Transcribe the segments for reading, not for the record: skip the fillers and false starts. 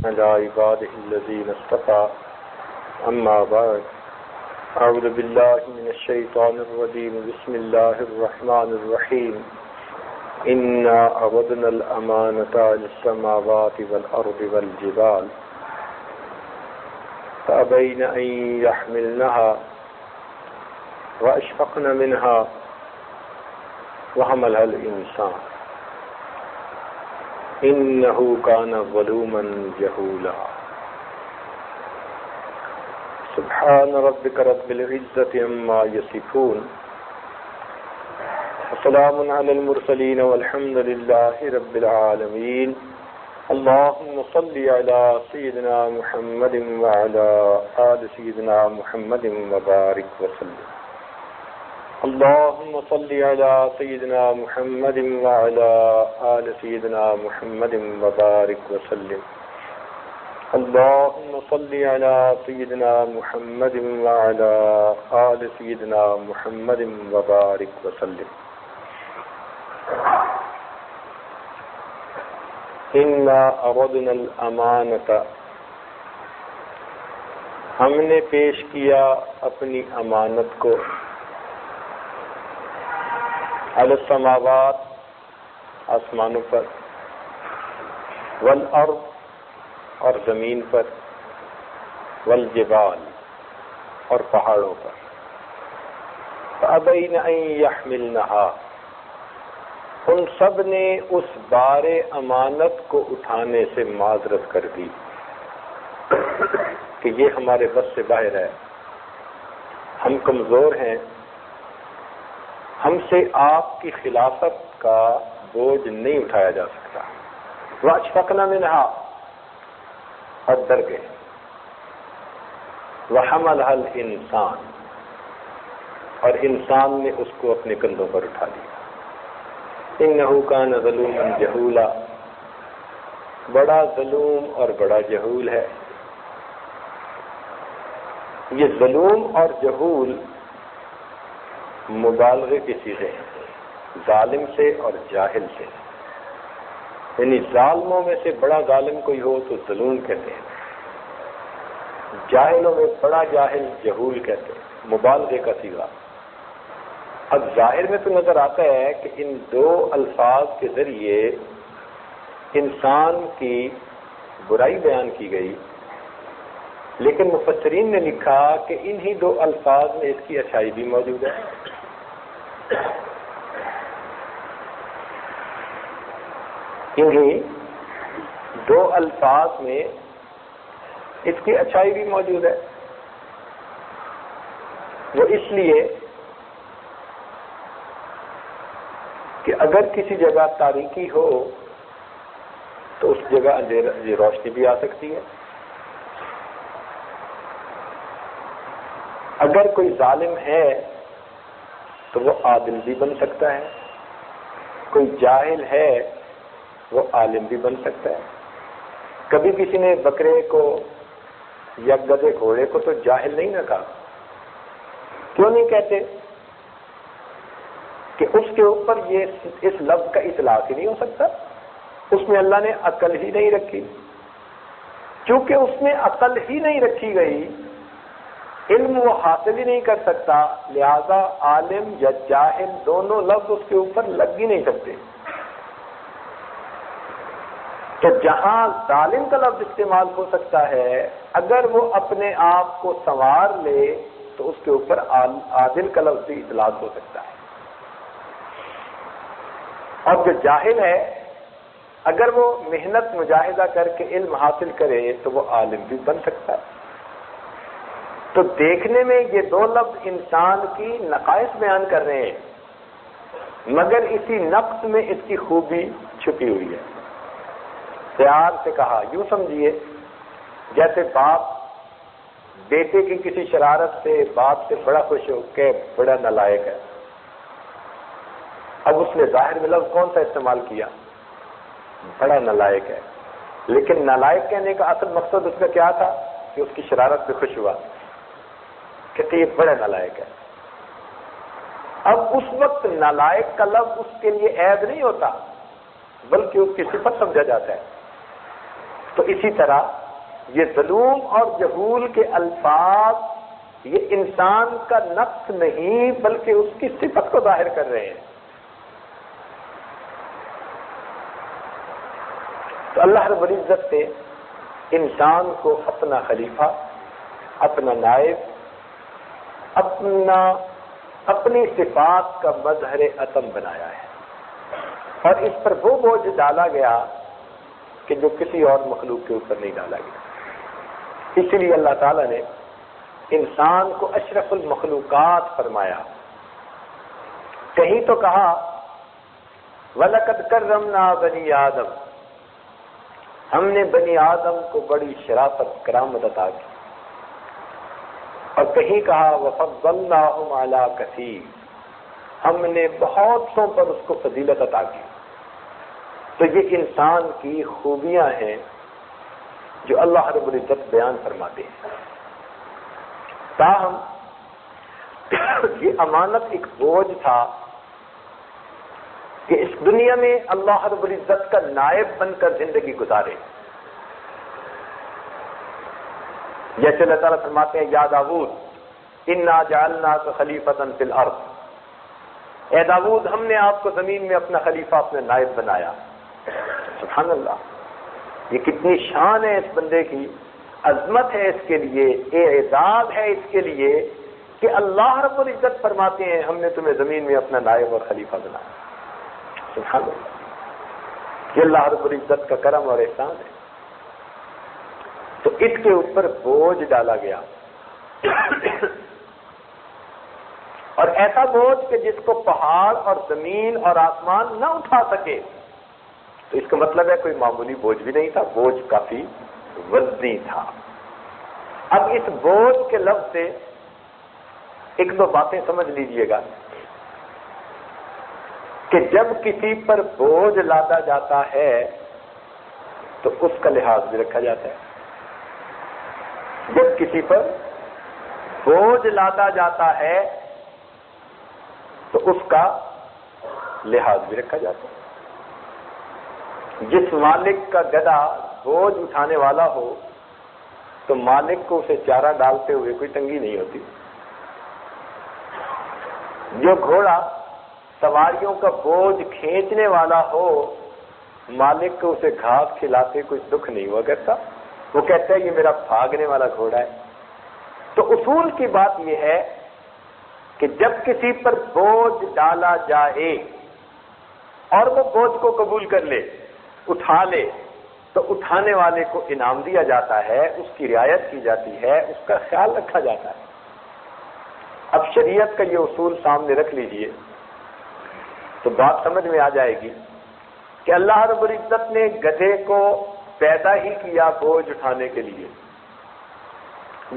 على عباده الذين اصطفى أما بعد أعوذ بالله من الشيطان الرجيم بسم الله الرحمن الرحيم إنا عرضنا الأمانة على السماوات والأرض والجبال فأبين أن يحملنها وأشفقن منها وحملها الإنسان إنه كان ظلوما جهولا سبحان ربك رب العزة عما يصفون وسلام على المرسلين والحمد لله رب العالمين اللهم صل على سيدنا محمد وعلى آل سيدنا محمد وبارك وسلم اللهم صل على سيدنا محمد وعلى آل سيدنا محمد وبارك وسلم اللهم صل على سيدنا محمد وعلى آل سيدنا محمد وبارك وسلم إنا عرضنا الأمانة ہم نے پیش کیا اپنی امانت کو علی السماوات آسمانوں پر والارض اور زمین پر والجبال اور پہاڑوں پر فابین ان یحملنها ان سب نے اس بار امانت کو اٹھانے سے معذرت کر دی کہ یہ ہمارے بس سے باہر ہے، ہم کمزور ہیں، ہم سے آپ کی خلافت کا بوجھ نہیں اٹھایا جا سکتا۔ وَأَشْفَقْنَ مِنْهَا اور ڈر گئے، وَحَمَلَهَا الْإِنسَانُ اور انسان نے اس کو اپنے کندھوں پر اٹھا لیا۔ إِنَّهُ كَانَ ظَلُومًا جَهُولًا بڑا ظلوم اور بڑا جہول ہے۔ یہ ظلوم اور جہول مبالغے کی صیغے ہیں، ظالم سے اور جاہل سے، یعنی ظالموں میں سے بڑا ظالم کوئی ہو تو ظلوم کہتے ہیں، جاہلوں میں بڑا جاہل جہول کہتے ہیں، مبالغے کا صیغہ۔ اب ظاہر میں تو نظر آتا ہے کہ ان دو الفاظ کے ذریعے انسان کی برائی بیان کی گئی، لیکن مفسرین نے لکھا کہ انہی دو الفاظ میں اس کی اچھائی بھی موجود ہے۔ انہی دو الفاظ میں اس کی اچھائی بھی موجود ہے۔ وہ اس لیے کہ اگر کسی جگہ تاریکی ہو تو اس جگہ روشنی بھی آ سکتی ہے۔ اگر کوئی ظالم ہے تو وہ عادل بھی بن سکتا ہے، کوئی جاہل ہے وہ عالم بھی بن سکتا ہے۔ کبھی کسی نے بکرے کو یا گدھے گھوڑے کو تو جاہل نہیں نہ کہا، کیوں نہیں کہتے؟ کہ اس کے اوپر یہ اس لفظ کا اطلاق ہی نہیں ہو سکتا، اس میں اللہ نے عقل ہی نہیں رکھی۔ چونکہ اس میں عقل ہی نہیں رکھی گئی، علم وہ حاصل ہی نہیں کر سکتا، لہذا عالم یا جاہل دونوں لفظ اس کے اوپر لگ ہی نہیں سکتے۔ تو جہاں ظالم کا لفظ استعمال ہو سکتا ہے، اگر وہ اپنے آپ کو سنوار لے تو اس کے اوپر عادل کا لفظ بھی اطلاق ہو سکتا ہے۔ اور جو جاہل ہے اگر وہ محنت مجاہدہ کر کے علم حاصل کرے تو وہ عالم بھی بن سکتا ہے۔ تو دیکھنے میں یہ دو لفظ انسان کی نقائص بیان کر رہے ہیں، مگر اسی نقص میں اس کی خوبی چھپی ہوئی ہے۔ پیار سے کہا، یوں سمجھیے جیسے باپ بیٹے کی کسی شرارت سے باپ سے بڑا خوش ہو کہ بڑا نالائق ہے۔ اب اس نے ظاہر میں لفظ کون سا استعمال کیا؟ بڑا نالائق ہے، لیکن نالائق کہنے کا اصل مقصد اس کا کیا تھا کہ اس کی شرارت پہ خوش ہوا، کہتے یہ بڑا نالائق ہے۔ اب اس وقت نالائق کا لفظ اس کے لیے عیب نہیں ہوتا، بلکہ اس کی صفت سمجھا جاتا ہے۔ تو تو اسی طرح یہ ظلوم اور جہول کے الفاظ یہ انسان کا نقص نہیں بلکہ اس کی صفت کو ظاہر کر رہے ہیں. تو اللہ رب العزت نے انسان کو اپنا خلیفہ، اپنا نائب، اپنی صفات کا مظہر عطم بنایا ہے، اور اس پر وہ بوجھ ڈالا گیا کہ جو کسی اور مخلوق کے اوپر نہیں ڈالا گیا. اسی لیے اللہ تعالیٰ نے انسان کو اشرف المخلوقات فرمایا. کہیں تو کہا وَلَقَدْ كَرَّمْنَا بَنِي آدم، ہم نے بنی آدم کو بڑی شرافت کرامت عطا کی. اور کہیں کہا وَفَضَّلْنَاهُمْ عَلَىٰ كَثِيرٍ، ہم نے بہتوں پر اس کو فضیلت عطا کی. تو یہ انسان کی خوبیاں ہیں جو اللہ رب العزت بیان فرماتے ہیں. تاہم یہ امانت ایک بوجھ تھا کہ اس دنیا میں اللہ رب العزت کا نائب بن کر زندگی گزارے. جیسے اللہ تعالیٰ فرماتے ہیں یا داؤد انا جعلناک خلیفۃ فی الارض، اے داؤد ہم نے آپ کو زمین میں اپنا خلیفہ، اپنا نائب بنایا. سبحان اللہ، یہ کتنی شان ہے اس بندے کی، عظمت ہے اس کے لیے، اعزاز ہے اس کے لیے کہ اللہ رب العزت فرماتے ہیں ہم نے تمہیں زمین میں اپنا نائب اور خلیفہ بنایا. سبحان اللہ، یہ اللہ رب العزت کا کرم اور احسان ہے. تو اس کے اوپر بوجھ ڈالا گیا، اور ایسا بوجھ کہ جس کو پہاڑ اور زمین اور آسمان نہ اٹھا سکے. تو اس کا مطلب ہے کوئی معمولی بوجھ بھی نہیں تھا، بوجھ کافی وزنی تھا. اب اس بوجھ کے لفظ سے ایک دو باتیں سمجھ لیجئے گا کہ جب کسی پر بوجھ لادا جاتا ہے تو اس کا لحاظ بھی رکھا جاتا ہے. جب کسی پر بوجھ لادا جاتا ہے تو اس کا لحاظ بھی رکھا جاتا ہے. جس مالک کا گدھا بوجھ اٹھانے والا ہو تو مالک کو اسے چارہ ڈالتے ہوئے کوئی تنگی نہیں ہوتی. جو گھوڑا سواریوں کا بوجھ کھینچنے والا ہو مالک کو اسے گھاس کھلاتے کوئی دکھ نہیں ہوا کرتا، وہ کہتا ہے یہ میرا بھاگنے والا گھوڑا ہے. تو اصول کی بات یہ ہے کہ جب کسی پر بوجھ ڈالا جائے اور وہ بوجھ کو قبول کر لے، اٹھا لے، تو اٹھانے والے کو انعام دیا جاتا ہے، اس کی رعایت کی جاتی ہے، اس کا خیال رکھا جاتا ہے. اب شریعت کا یہ اصول سامنے رکھ لیجئے تو بات سمجھ میں آ جائے گی کہ اللہ رب العزت نے گدھے کو پیدا ہی کیا بوجھ اٹھانے کے لیے.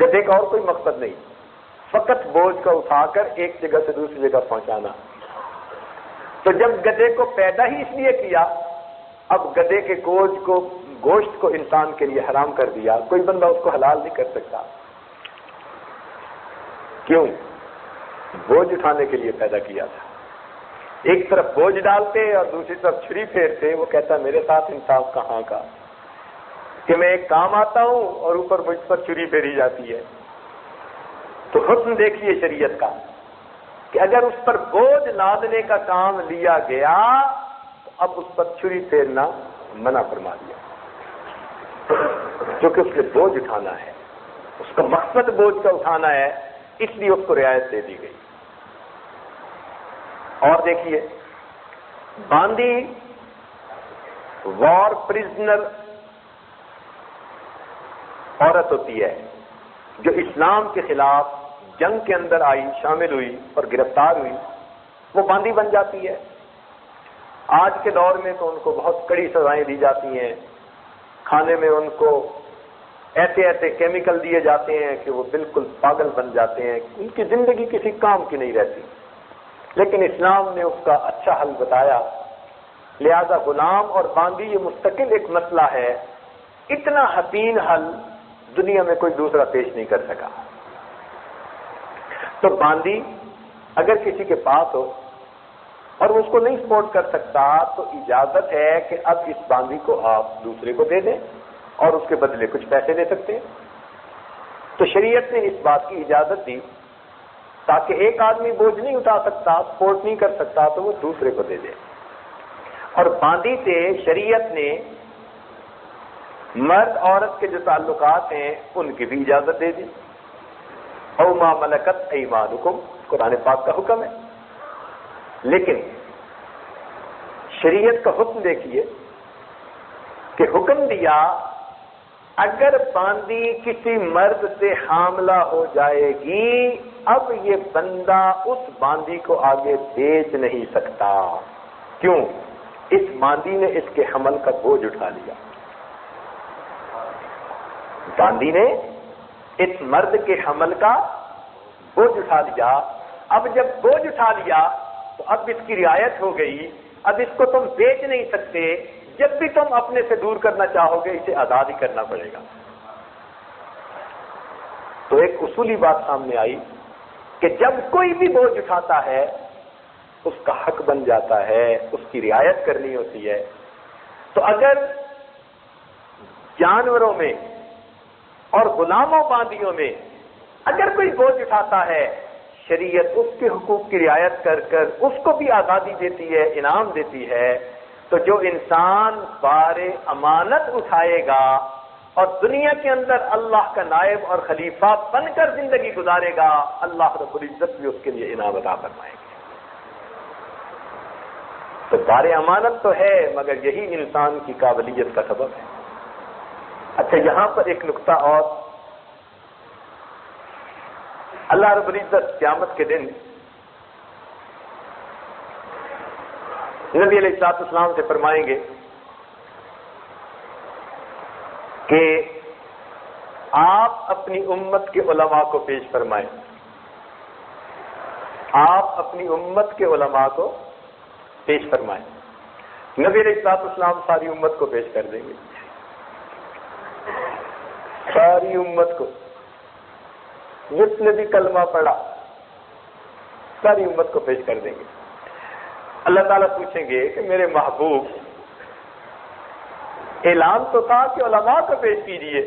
گدھے کا اور کوئی مقصد نہیں، فقط بوجھ کا اٹھا کر ایک جگہ سے دوسری جگہ پہنچانا. تو جب گدھے کو پیدا ہی اس لیے کیا، اب گدھے کے گوشت کو انسان کے لیے حرام کر دیا، کوئی بندہ اس کو حلال نہیں کر سکتا. کیوں؟ بوجھ اٹھانے کے لیے پیدا کیا تھا. ایک طرف بوجھ ڈالتے اور دوسری طرف چھری پھیرتے. وہ کہتا میرے ساتھ انصاف کہاں کا کہ میں ایک کام آتا ہوں اور اوپر مجھ پر چھری پھیری جاتی ہے. تو حسن دیکھیے شریعت کا کہ اگر اس پر بوجھ لادنے کا کام لیا گیا تو اب اس پر چھری پھیرنا منع فرما دیا، کیونکہ اس نے بوجھ اٹھانا ہے، اس کا مقصد بوجھ کا اٹھانا ہے، اس لیے اس کو رعایت دے دی گئی. اور دیکھیے باندی وار پرزنر عورت ہوتی ہے جو اسلام کے خلاف جنگ کے اندر آئی، شامل ہوئی اور گرفتار ہوئی، وہ باندی بن جاتی ہے. آج کے دور میں تو ان کو بہت کڑی سزائیں دی جاتی ہیں، کھانے میں ان کو ایسے ایسے کیمیکل دیے جاتے ہیں کہ وہ بالکل پاگل بن جاتے ہیں، ان کی زندگی کسی کام کی نہیں رہتی. لیکن اسلام نے اس کا اچھا حل بتایا. لہذا غلام اور باندی یہ مستقل ایک مسئلہ ہے. اتنا حسین حل دنیا میں کوئی دوسرا پیش نہیں کر سکا. تو باندی اگر کسی کے پاس ہو اور وہ اس کو نہیں سپورٹ کر سکتا تو اجازت ہے کہ اب اس باندی کو آپ دوسرے کو دے دیں اور اس کے بدلے کچھ پیسے دے سکتے ہیں. تو شریعت نے اس بات کی اجازت دی تاکہ ایک آدمی بوجھ نہیں اٹھا سکتا، سپورٹ نہیں کر سکتا تو وہ دوسرے کو دے دے. اور باندی سے شریعت نے مرد عورت کے جو تعلقات ہیں ان کی بھی اجازت دے دی. او ما ملکت ایمانکم قرآن پاک کا حکم ہے. لیکن شریعت کا حکم دیکھیے کہ حکم دیا اگر باندی کسی مرد سے حاملہ ہو جائے گی اب یہ بندہ اس باندی کو آگے بیچ نہیں سکتا. کیوں؟ اس باندی نے اس کے حمل کا بوجھ اٹھا لیا. باندی نے اس مرد کے حمل کا بوجھ اٹھا لیا. اب جب بوجھ اٹھا لیا تو اب اس کی رعایت ہو گئی. اب اس کو تم بیچ نہیں سکتے. جب بھی تم اپنے سے دور کرنا چاہو گے اسے آزاد ہی کرنا پڑے گا. تو ایک اصولی بات سامنے آئی کہ جب کوئی بھی بوجھ اٹھاتا ہے اس کا حق بن جاتا ہے، اس کی رعایت کرنی ہوتی ہے. تو اگر جانوروں میں اور غلاموں باندیوں میں اگر کوئی بوجھ اٹھاتا ہے شریعت اس کے حقوق کی رعایت کر کر اس کو بھی آزادی دیتی ہے، انعام دیتی ہے. تو جو انسان بار امانت اٹھائے گا اور دنیا کے اندر اللہ کا نائب اور خلیفہ بن کر زندگی گزارے گا اللہ رب العزت بھی اس کے لیے انعام عطا فرمائیں گے. تو بار امانت تو ہے مگر یہی انسان کی قابلیت کا سبب ہے. اچھا یہاں پر ایک نقطہ اور، اللہ رب العزت قیامت کے دن نبی علیہ الصلوۃ والسلام سے فرمائیں گے کہ آپ اپنی امت کے علماء کو پیش فرمائیں. آپ اپنی امت کے علماء کو پیش فرمائیں. نبی علیہ الصلوۃ والسلام ساری امت کو پیش کر دیں گے. ساری امت کو جس نے بھی کلمہ پڑھا ساری امت کو پیش کر دیں گے. اللہ تعالیٰ پوچھیں گے کہ میرے محبوب اعلان تو تھا کہ علماء کو پیش کیجیے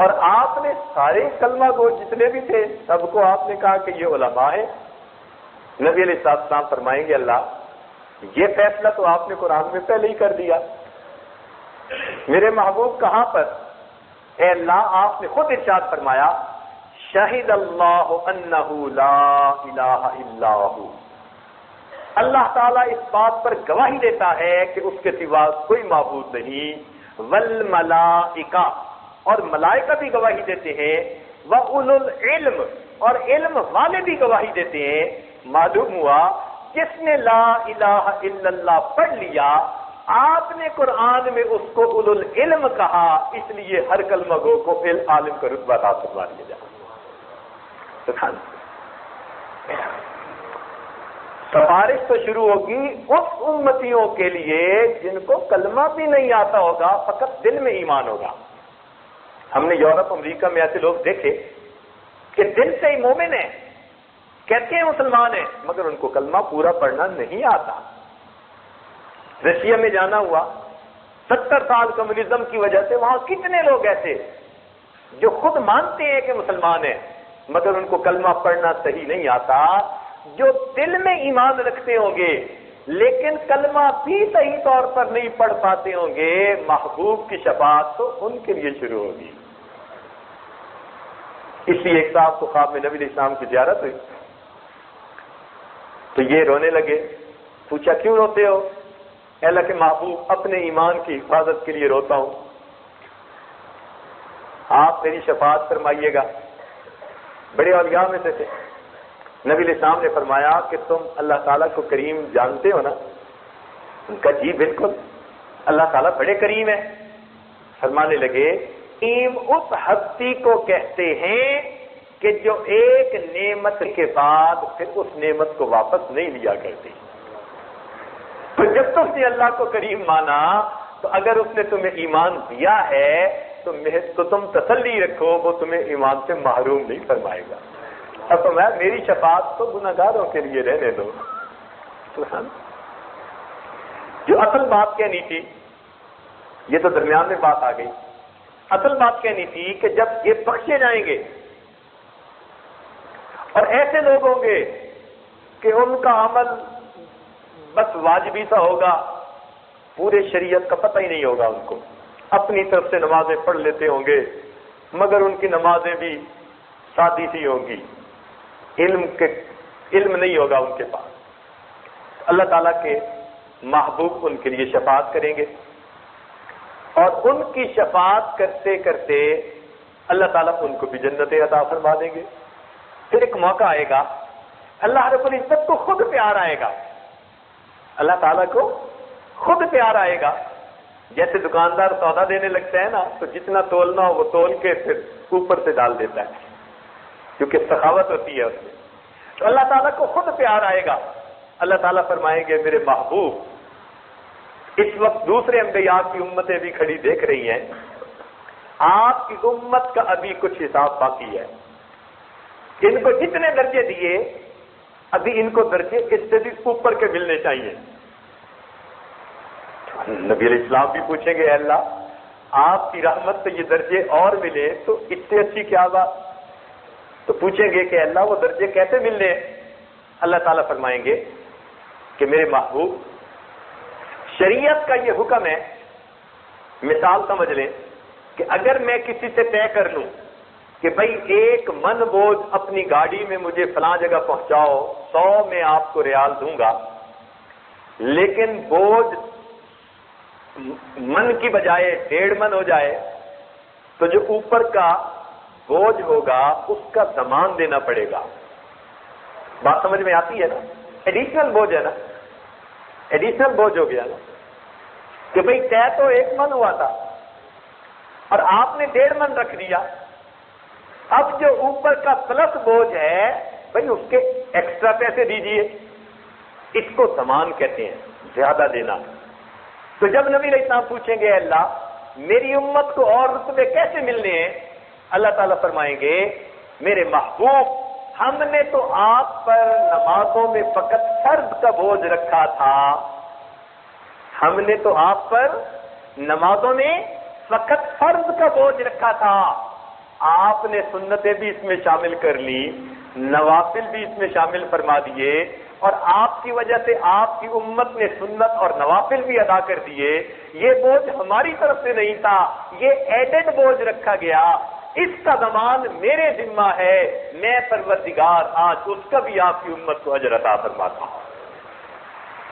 اور آپ نے سارے کلمہ گو جتنے بھی تھے سب کو آپ نے کہا کہ یہ علماء ہیں. نبی علیہ السلام فرمائیں گے اللہ یہ فیصلہ تو آپ نے قرآن میں پہلے ہی کر دیا. میرے محبوب کہاں پر؟ اے اللہ آپ نے خود ارشاد فرمایا شہد اللہ انہ لا الہ الا ہو. اللہ تعالیٰ اس بات پر گواہی دیتا ہے کہ اس کے سوا کوئی معبود نہیں. والملائکہ اور ملائکہ بھی گواہی دیتے ہیں. وَأُولُو الْعِلْمِ اور علم والے بھی گواہی دیتے ہیں. معلوم ہوا جس نے لا الہ الا اللہ پڑھ لیا آپ نے قرآن میں اس کو اولو العلم کہا اس لیے ہر کلمہ گو کو عالم کا رتبہ عطا فرما دیا جائے. سبحان اللہ. سفارش تو شروع ہوگی اس امتیوں کے لیے جن کو کلمہ بھی نہیں آتا ہوگا فقط دل میں ایمان ہوگا. ہم نے یورپ امریکہ میں ایسے لوگ دیکھے کہ دل سے ہی مومن ہیں کہتے ہیں مسلمان ہیں مگر ان کو کلمہ پورا پڑھنا نہیں آتا. رشیا میں جانا ہوا 70 سال کمیونزم کی وجہ سے وہاں کتنے لوگ ایسے جو خود مانتے ہیں کہ مسلمان ہیں مگر ان کو کلمہ پڑھنا صحیح نہیں آتا. جو دل میں ایمان رکھتے ہوں گے لیکن کلمہ بھی صحیح طور پر نہیں پڑھ پاتے ہوں گے محبوب کی شفاعت تو ان کے لیے شروع ہوگی. اس لیے ایک صاحب کو خواب میں نبی علیہ السلام کی زیارت ہوئی تو یہ رونے لگے. پوچھا کیوں روتے ہو؟ اے اللہ کے محبوب اپنے ایمان کی حفاظت کے لیے روتا ہوں آپ میری شفاعت فرمائیے گا. بڑے اولیاء میں سے تھے. نبی علیہ السلام نے فرمایا کہ تم اللہ تعالیٰ کو کریم جانتے ہو نا؟ ان کا جی بالکل اللہ تعالیٰ بڑے کریم ہے. فرمانے لگے کریم اس ہستی کو کہتے ہیں کہ جو ایک نعمت کے بعد پھر اس نعمت کو واپس نہیں لیا کرتی. تو جب تم نے اللہ کو کریم مانا تو اگر اس نے تمہیں ایمان دیا ہے تو تم تسلی رکھو وہ تمہیں ایمان سے محروم نہیں فرمائے گا. اب تو میری شفاعت تو گناہگاروں کے لیے رہنے دو. جو اصل بات کہنی تھی یہ تو درمیان میں بات آ گئی. اصل بات کہنی تھی کہ جب یہ بخشے جائیں گے اور ایسے لوگ ہوں گے کہ ان کا عمل بس واجبی سا ہوگا، پورے شریعت کا پتہ ہی نہیں ہوگا ان کو، اپنی طرف سے نمازیں پڑھ لیتے ہوں گے مگر ان کی نمازیں بھی سادی سی ہوں گی، علم نہیں ہوگا ان کے پاس. اللہ تعالیٰ کے محبوب ان کے لیے شفاعت کریں گے اور ان کی شفاعت کرتے کرتے اللہ تعالیٰ ان کو بھی جنت عطا فرما دیں گے. پھر ایک موقع آئے گا، اللہ رب العزت کو خود پیار آئے گا، اللہ تعالیٰ کو خود پیار آئے گا. جیسے دکاندار سودا دینے لگتا ہے نا تو جتنا تولنا ہو وہ تول کے پھر اوپر سے ڈال دیتا ہے کیونکہ سخاوت ہوتی ہے اس میں. تو اللہ تعالیٰ کو خود پیار آئے گا. اللہ تعالیٰ فرمائیں گے میرے محبوب، اس وقت دوسرے انبیاء کی امتیں بھی کھڑی دیکھ رہی ہیں، آپ کی امت کا ابھی کچھ حساب باقی ہے. ان کو جتنے درجے دیے ابھی ان کو درجے اس سے بھی اوپر کے ملنے چاہیے. نبی علیہ السلام بھی پوچھیں گے اے اللہ آپ کی رحمت سے یہ درجے اور ملے تو اس سے اچھی کیا بات. تو پوچھیں گے کہ اللہ وہ درجے کیسے ملنے ہیں. اللہ تعالیٰ فرمائیں گے کہ میرے محبوب شریعت کا یہ حکم ہے، مثال سمجھ لیں کہ اگر میں کسی سے طے کر لوں کہ بھائی 1 من بوجھ اپنی گاڑی میں مجھے فلاں جگہ پہنچاؤ، 100 میں آپ کو ریال دوں گا، لیکن بوجھ من کی بجائے 1.5 من ہو جائے تو جو اوپر کا بوجھ ہوگا اس کا ضمان دینا پڑے گا. بات سمجھ میں آتی ہے نا؟ ایڈیشنل بوجھ ہے نا، ایڈیشنل بوجھ ہو گیا نا کہ بھئی طے تو 1 من ہوا تھا اور آپ نے 1.5 من رکھ دیا. اب جو اوپر کا پلس بوجھ ہے بھئی اس کے ایکسٹرا پیسے دیجئے، اس کو ضمان کہتے ہیں، زیادہ دینا. تو جب نبی علیہ السلام پوچھیں گے اللہ میری امت کو اور رتبے کیسے ملنے ہیں، اللہ تعالیٰ فرمائیں گے میرے محبوب ہم نے تو آپ پر نمازوں میں فقط فرض کا بوجھ رکھا تھا، ہم نے تو آپ پر نمازوں میں فقط فرض کا بوجھ رکھا تھا، آپ نے سنتیں بھی اس میں شامل کر لی، نوافل بھی اس میں شامل فرما دیے اور آپ کی وجہ سے آپ کی امت نے سنت اور نوافل بھی ادا کر دیے. یہ بوجھ ہماری طرف سے نہیں تھا، یہ ایڈڈ بوجھ رکھا گیا، اس کا ضمان میرے ذمہ ہے، میں پروردگار آج اس کا بھی آپ کی امت کو اجر عطا فرماتا ہوں.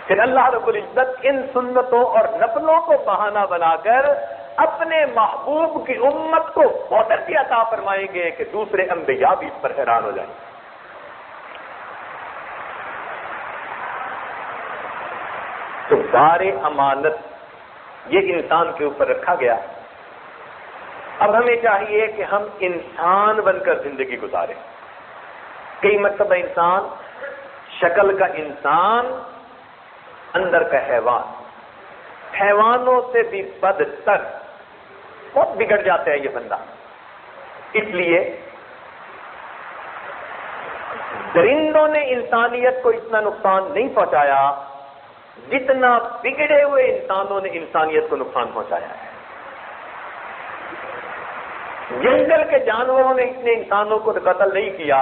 پھر اللہ رب العزت ان سنتوں اور نفلوں کو بہانہ بنا کر اپنے محبوب کی امت کو بہتر بھی عطا فرمائیں گے کہ دوسرے انبیاء بھی اس پر حیران ہو جائیں. تو بار امانت یہ انسان کے اوپر رکھا گیا. اب ہمیں چاہیے کہ ہم انسان بن کر زندگی گزاریں. کئی مرتبہ انسان شکل کا انسان، اندر کا حیوان، حیوانوں سے بھی بدتر، بہت بگڑ جاتا ہے یہ بندہ. اس لیے درندوں نے انسانیت کو اتنا نقصان نہیں پہنچایا جتنا بگڑے ہوئے انسانوں نے انسانیت کو نقصان پہنچایا ہے. جنگل کے جانوروں نے اتنے انسانوں کو قتل نہیں کیا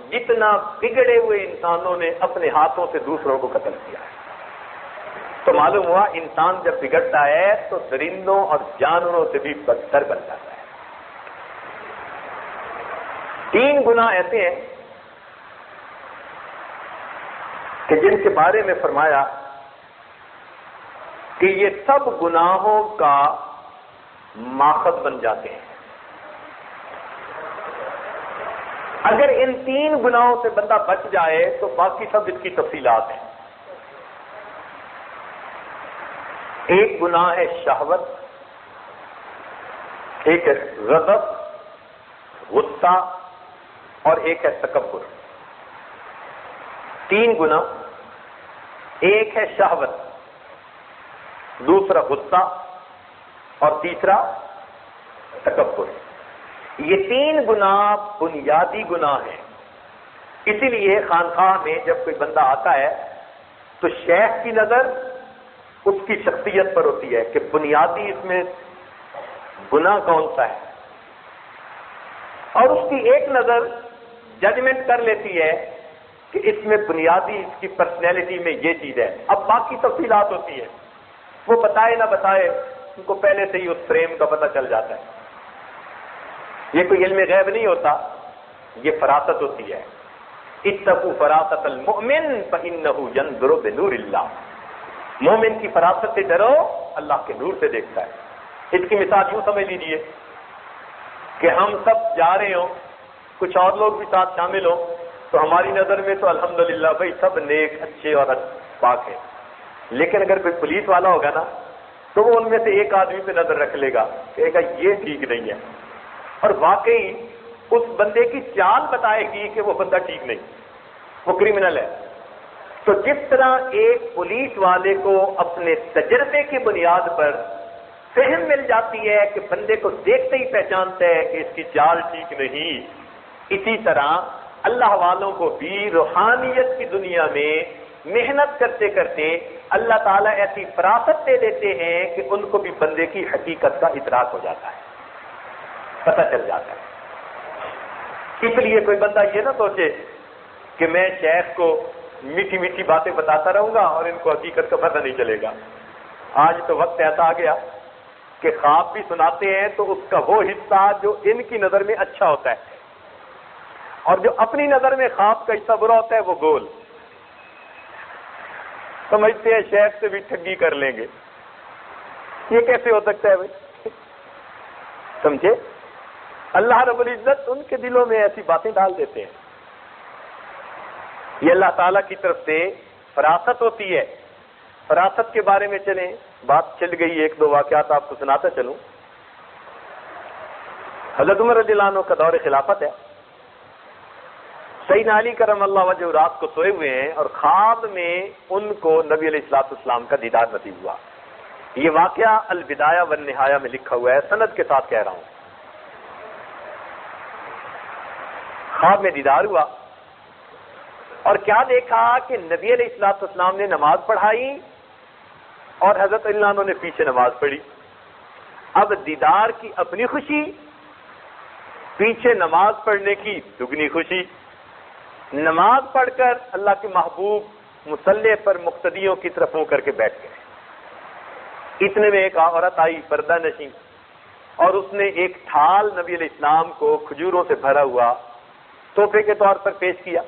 جتنا بگڑے ہوئے انسانوں نے اپنے ہاتھوں سے دوسروں کو قتل کیا ہے. تو معلوم ہوا انسان جب بگڑتا ہے تو درندوں اور جانوروں سے بھی بدتر بن جاتا ہے. 3 گناہ ایسے ہیں کہ جن کے بارے میں فرمایا کہ یہ سب گناہوں کا ماخذ بن جاتے ہیں. اگر ان 3 گناہوں سے بندہ بچ جائے تو باقی سب اس کی تفصیلات ہیں. ایک گناہ ہے شہوت، ایک ہے غضب، غصہ اور ایک ہے تکبر. 3 گناہ، ایک ہے شہوت، دوسرا غصہ اور تیسرا تکبر. یہ 3 گناہ بنیادی گناہ ہیں. اسی لیے خانقاہ میں جب کوئی بندہ آتا ہے تو شیخ کی نظر اس کی شخصیت پر ہوتی ہے کہ بنیادی اس میں گناہ کون سا ہے، اور اس کی ایک نظر ججمنٹ کر لیتی ہے کہ اس میں بنیادی اس کی پرسنالٹی میں یہ چیز ہے. اب باقی تفصیلات ہوتی ہے، وہ بتائے نہ بتائے ان کو پہلے سے ہی اس فریم کا پتہ چل جاتا ہے. یہ کوئی علم غیب نہیں ہوتا، یہ فراست ہوتی ہے. اتقوا فراست المؤمن فإنه ينظر بنور اللہ. مومن کی فراست سے ڈرو، اللہ کے نور سے دیکھتا ہے. اس کی مثال یوں سمجھ لیجیے کہ ہم سب جا رہے ہوں، کچھ اور لوگ بھی ساتھ شامل ہوں، تو ہماری نظر میں تو الحمدللہ بھائی سب نیک اچھے اور پاک ہیں. لیکن اگر کوئی پولیس والا ہوگا نا تو وہ ان میں سے ایک آدمی پہ نظر رکھ لے گا، کہے گا یہ ٹھیک نہیں ہے، اور واقعی اس بندے کی چال بتائے گی کہ وہ بندہ ٹھیک نہیں، وہ کرمنل ہے. تو جس طرح ایک پولیس والے کو اپنے تجربے کی بنیاد پر فہم مل جاتی ہے کہ بندے کو دیکھتے ہی پہچانتا ہے کہ اس کی چال ٹھیک نہیں، اسی طرح اللہ والوں کو بھی روحانیت کی دنیا میں محنت کرتے کرتے اللہ تعالیٰ ایسی فراست دے دیتے ہیں کہ ان کو بھی بندے کی حقیقت کا ادراک ہو جاتا ہے، پتہ چل جاتا ہے. اس لیے کوئی بندہ یہ نہ سوچے کہ میں شیخ کو میٹھی میٹھی باتیں بتاتا رہوں گا اور ان کو حقیقت کا پتہ نہیں چلے گا. آج تو وقت ایسا آ گیا کہ خواب بھی سناتے ہیں تو اس کا وہ حصہ جو ان کی نظر میں اچھا ہوتا ہے، اور جو اپنی نظر میں خواب کا حصہ برا ہوتا ہے وہ گول. سمجھتے ہیں شیخ سے بھی ٹھگی کر لیں گے. یہ کیسے ہو سکتا ہے بھائی؟ سمجھے؟ اللہ رب العزت ان کے دلوں میں ایسی باتیں ڈال دیتے ہیں. یہ اللہ تعالیٰ کی طرف سے فراست ہوتی ہے. فراست کے بارے میں چلیں، بات چل گئی، ایک دو واقعات آپ کو سناتا چلوں. حضرت عمر رضی اللہ عنہ کا دور خلافت ہے. سیدنا علی کرم اللہ وجہ رات کو سوئے ہوئے ہیں اور خواب میں ان کو نبی علیہ الصلوۃ والسلام کا دیدار نصیب ہوا. یہ واقعہ البدایہ والنہایہ میں لکھا ہوا ہے، سند کے ساتھ کہہ رہا ہوں. خواب میں دیدار ہوا اور کیا دیکھا کہ نبی علیہ الصلوۃ والسلام نے نماز پڑھائی اور حضرت علی عنہ نے پیچھے نماز پڑھی. اب دیدار کی اپنی خوشی، پیچھے نماز پڑھنے کی دگنی خوشی. نماز پڑھ کر اللہ کے محبوب مصلی پر مقتدیوں کی طرف منہ کر کے بیٹھ گئے. اتنے میں ایک عورت آئی پردہ نشین، اور اس نے ایک تھال نبی علیہ السلام کو کھجوروں سے بھرا ہوا تحفے کے طور پر پیش کیا.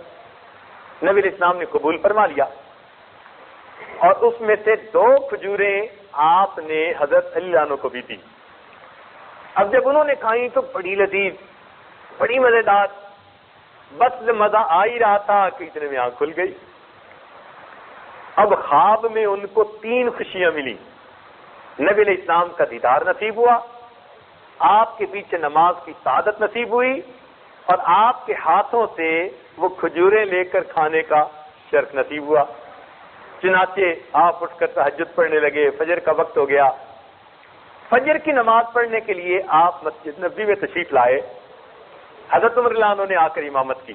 نبی علیہ السلام نے قبول فرما لیا اور اس میں سے 2 کھجوریں آپ نے حضرت علی عنہ کو بھی دی. اب جب انہوں نے کھائیں تو بڑی لذیذ، بڑی مزیدار، بس مزہ آ ہی رہا تھا کہ اتنے میں آنکھ کھل گئی. اب خواب میں ان کو 3 خوشیاں ملی. نبی علیہ السلام کا دیدار نصیب ہوا، آپ کے پیچھے نماز کی سعادت نصیب ہوئی، اور آپ کے ہاتھوں سے وہ کھجوریں لے کر کھانے کا شرف نصیب ہوا. چنانچہ آپ اٹھ کر تہجد پڑھنے لگے. فجر کا وقت ہو گیا. فجر کی نماز پڑھنے کے لیے آپ مسجد نبوی میں تشریف لائے. حضرت عمر رضی اللہ عنہ نے آ کر امامت کی.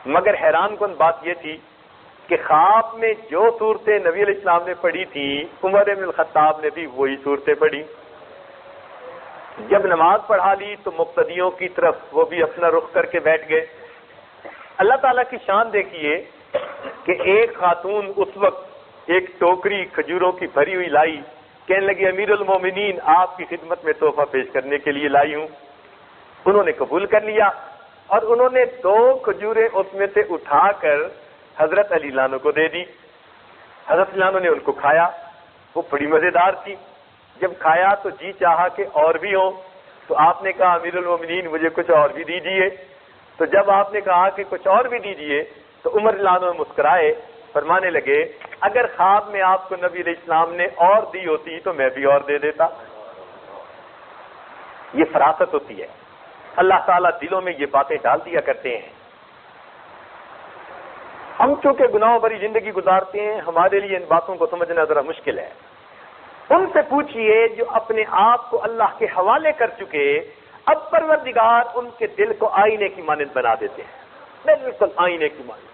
مگر حیران کن بات یہ تھی کہ خواب میں جو صورتیں نبی علیہ السلام نے پڑھی تھی عمر بن الخطاب نے بھی وہی صورتیں پڑھی. جب نماز پڑھا لی تو مقتدیوں کی طرف وہ بھی اپنا رخ کر کے بیٹھ گئے. اللہ تعالیٰ کی شان دیکھیے کہ ایک خاتون اس وقت ایک ٹوکری کھجوروں کی بھری ہوئی لائی. کہنے لگی امیر المومنین آپ کی خدمت میں تحفہ پیش کرنے کے لیے لائی ہوں. انہوں نے قبول کر لیا اور انہوں نے 2 کھجوریں اس میں سے اٹھا کر حضرت علی عنہ کو دے دی. حضرت علی عنہ نے ان کو کھایا، وہ بڑی مزیدار تھی. جب کھایا تو جی چاہا کہ اور بھی ہوں، تو آپ نے کہا امیر المومنین مجھے کچھ اور بھی دیجیے. تو جب آپ نے کہا کہ کچھ اور بھی دیجیے تو عمر رضی اللہ عنہ مسکرائے، فرمانے لگے اگر خواب میں آپ کو نبی علیہ السلام نے اور دی ہوتی تو میں بھی اور دے دیتا. یہ فراست ہوتی ہے. اللہ تعالیٰ دلوں میں یہ باتیں ڈال دیا کرتے ہیں. ہم چونکہ گناہوں بھری زندگی گزارتے ہیں، ہمارے لیے ان باتوں کو سمجھنا ذرا مشکل ہے. ان سے پوچھئے جو اپنے آپ کو اللہ کے حوالے کر چکے، اب پروردگار ان کے دل کو آئینے کی مانند بنا دیتے ہیں، بالکل آئینے کی مانند.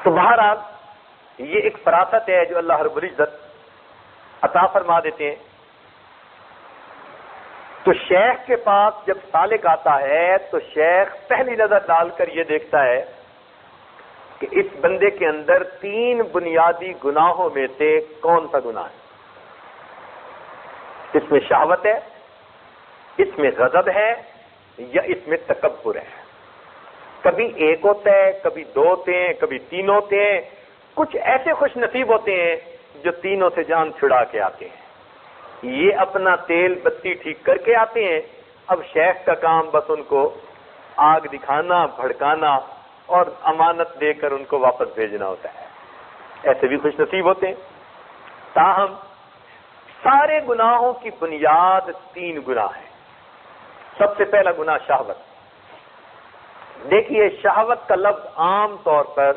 تو بہرحال یہ ایک فراست ہے جو اللہ رب العزت عطا فرما دیتے ہیں. تو شیخ کے پاس جب سالک آتا ہے تو شیخ پہلی نظر ڈال کر یہ دیکھتا ہے کہ اس بندے کے اندر 3 بنیادی گناہوں میں سے کون سا گناہ ہے. اس میں شہوت ہے، اس میں غضب ہے، یا اس میں تکبر ہے. کبھی ایک ہوتا ہے، کبھی 2 ہوتے ہیں، کبھی 3 ہوتے ہیں. کچھ ایسے خوش نصیب ہوتے ہیں جو تینوں سے جان چھڑا کے آتے ہیں. یہ اپنا تیل بتی ٹھیک کر کے آتے ہیں. اب شیخ کا کام بس ان کو آگ دکھانا، بھڑکانا اور امانت دے کر ان کو واپس بھیجنا ہوتا ہے. ایسے بھی خوش نصیب ہوتے ہیں. تاہم سارے گناہوں کی بنیاد 3 گناہ ہیں. سب سے پہلا گناہ شہوت. دیکھیے شہوت کا لفظ عام طور پر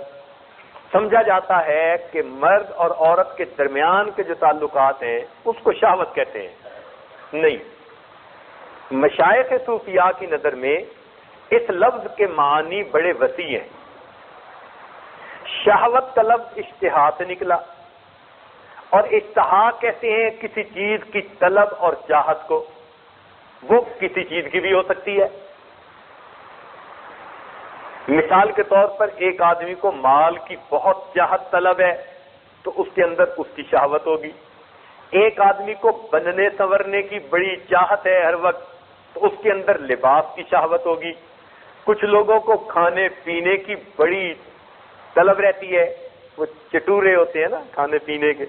سمجھا جاتا ہے کہ مرد اور عورت کے درمیان کے جو تعلقات ہیں اس کو شہوت کہتے ہیں. نہیں، مشائخ صوفیاء کی نظر میں اس لفظ کے معنی بڑے وسیع ہیں. شہوت کا لفظ اشتہا سے نکلا، اور اشتہا کہتے ہیں کسی چیز کی طلب اور چاہت کو. وہ کسی چیز کی بھی ہو سکتی ہے. مثال کے طور پر ایک آدمی کو مال کی بہت چاہت طلب ہے تو اس کے اندر اس کی شہوت ہوگی. ایک آدمی کو بننے سنورنے کی بڑی چاہت ہے ہر وقت تو اس کے اندر لباس کی شہوت ہوگی. کچھ لوگوں کو کھانے پینے کی بڑی طلب رہتی ہے. وہ چٹورے ہوتے ہیں نا کھانے پینے کے،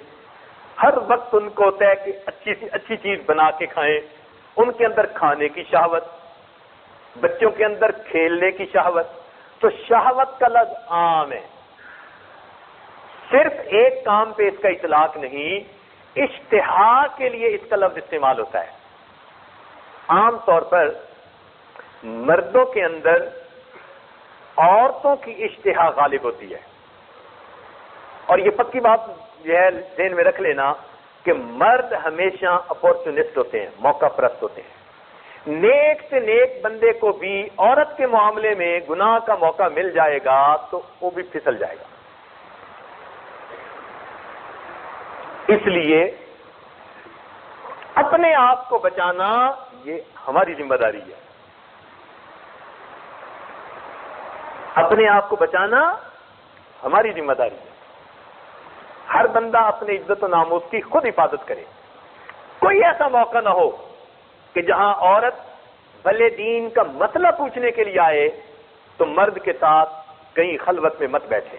ہر وقت ان کو ہوتا ہے کہ اچھی سی اچھی چیز بنا کے کھائیں. ان کے اندر کھانے کی شہوت، بچوں کے اندر کھیلنے کی شہوت. تو شہوت کا لفظ عام ہے، صرف ایک کام پہ اس کا اطلاق نہیں، اشتہا کے لیے اس کا لفظ استعمال ہوتا ہے. عام طور پر مردوں کے اندر عورتوں کی اشتہا غالب ہوتی ہے. اور یہ پکی بات جو ہے ذہن میں رکھ لینا کہ مرد ہمیشہ اپورچونسٹ ہوتے ہیں، موقع پرست ہوتے ہیں. نیک سے نیک بندے کو بھی عورت کے معاملے میں گناہ کا موقع مل جائے گا تو وہ بھی پھسل جائے گا. اس لیے اپنے آپ کو بچانا یہ ہماری ذمہ داری ہے. اپنے آپ کو بچانا ہماری ذمہ داری ہے. ہر بندہ اپنے عزت و ناموس کی خود حفاظت کرے. کوئی ایسا موقع نہ ہو کہ جہاں عورت بھلے دین کا مسئلہ پوچھنے کے لیے آئے تو مرد کے ساتھ کہیں خلوت میں مت بیٹھے.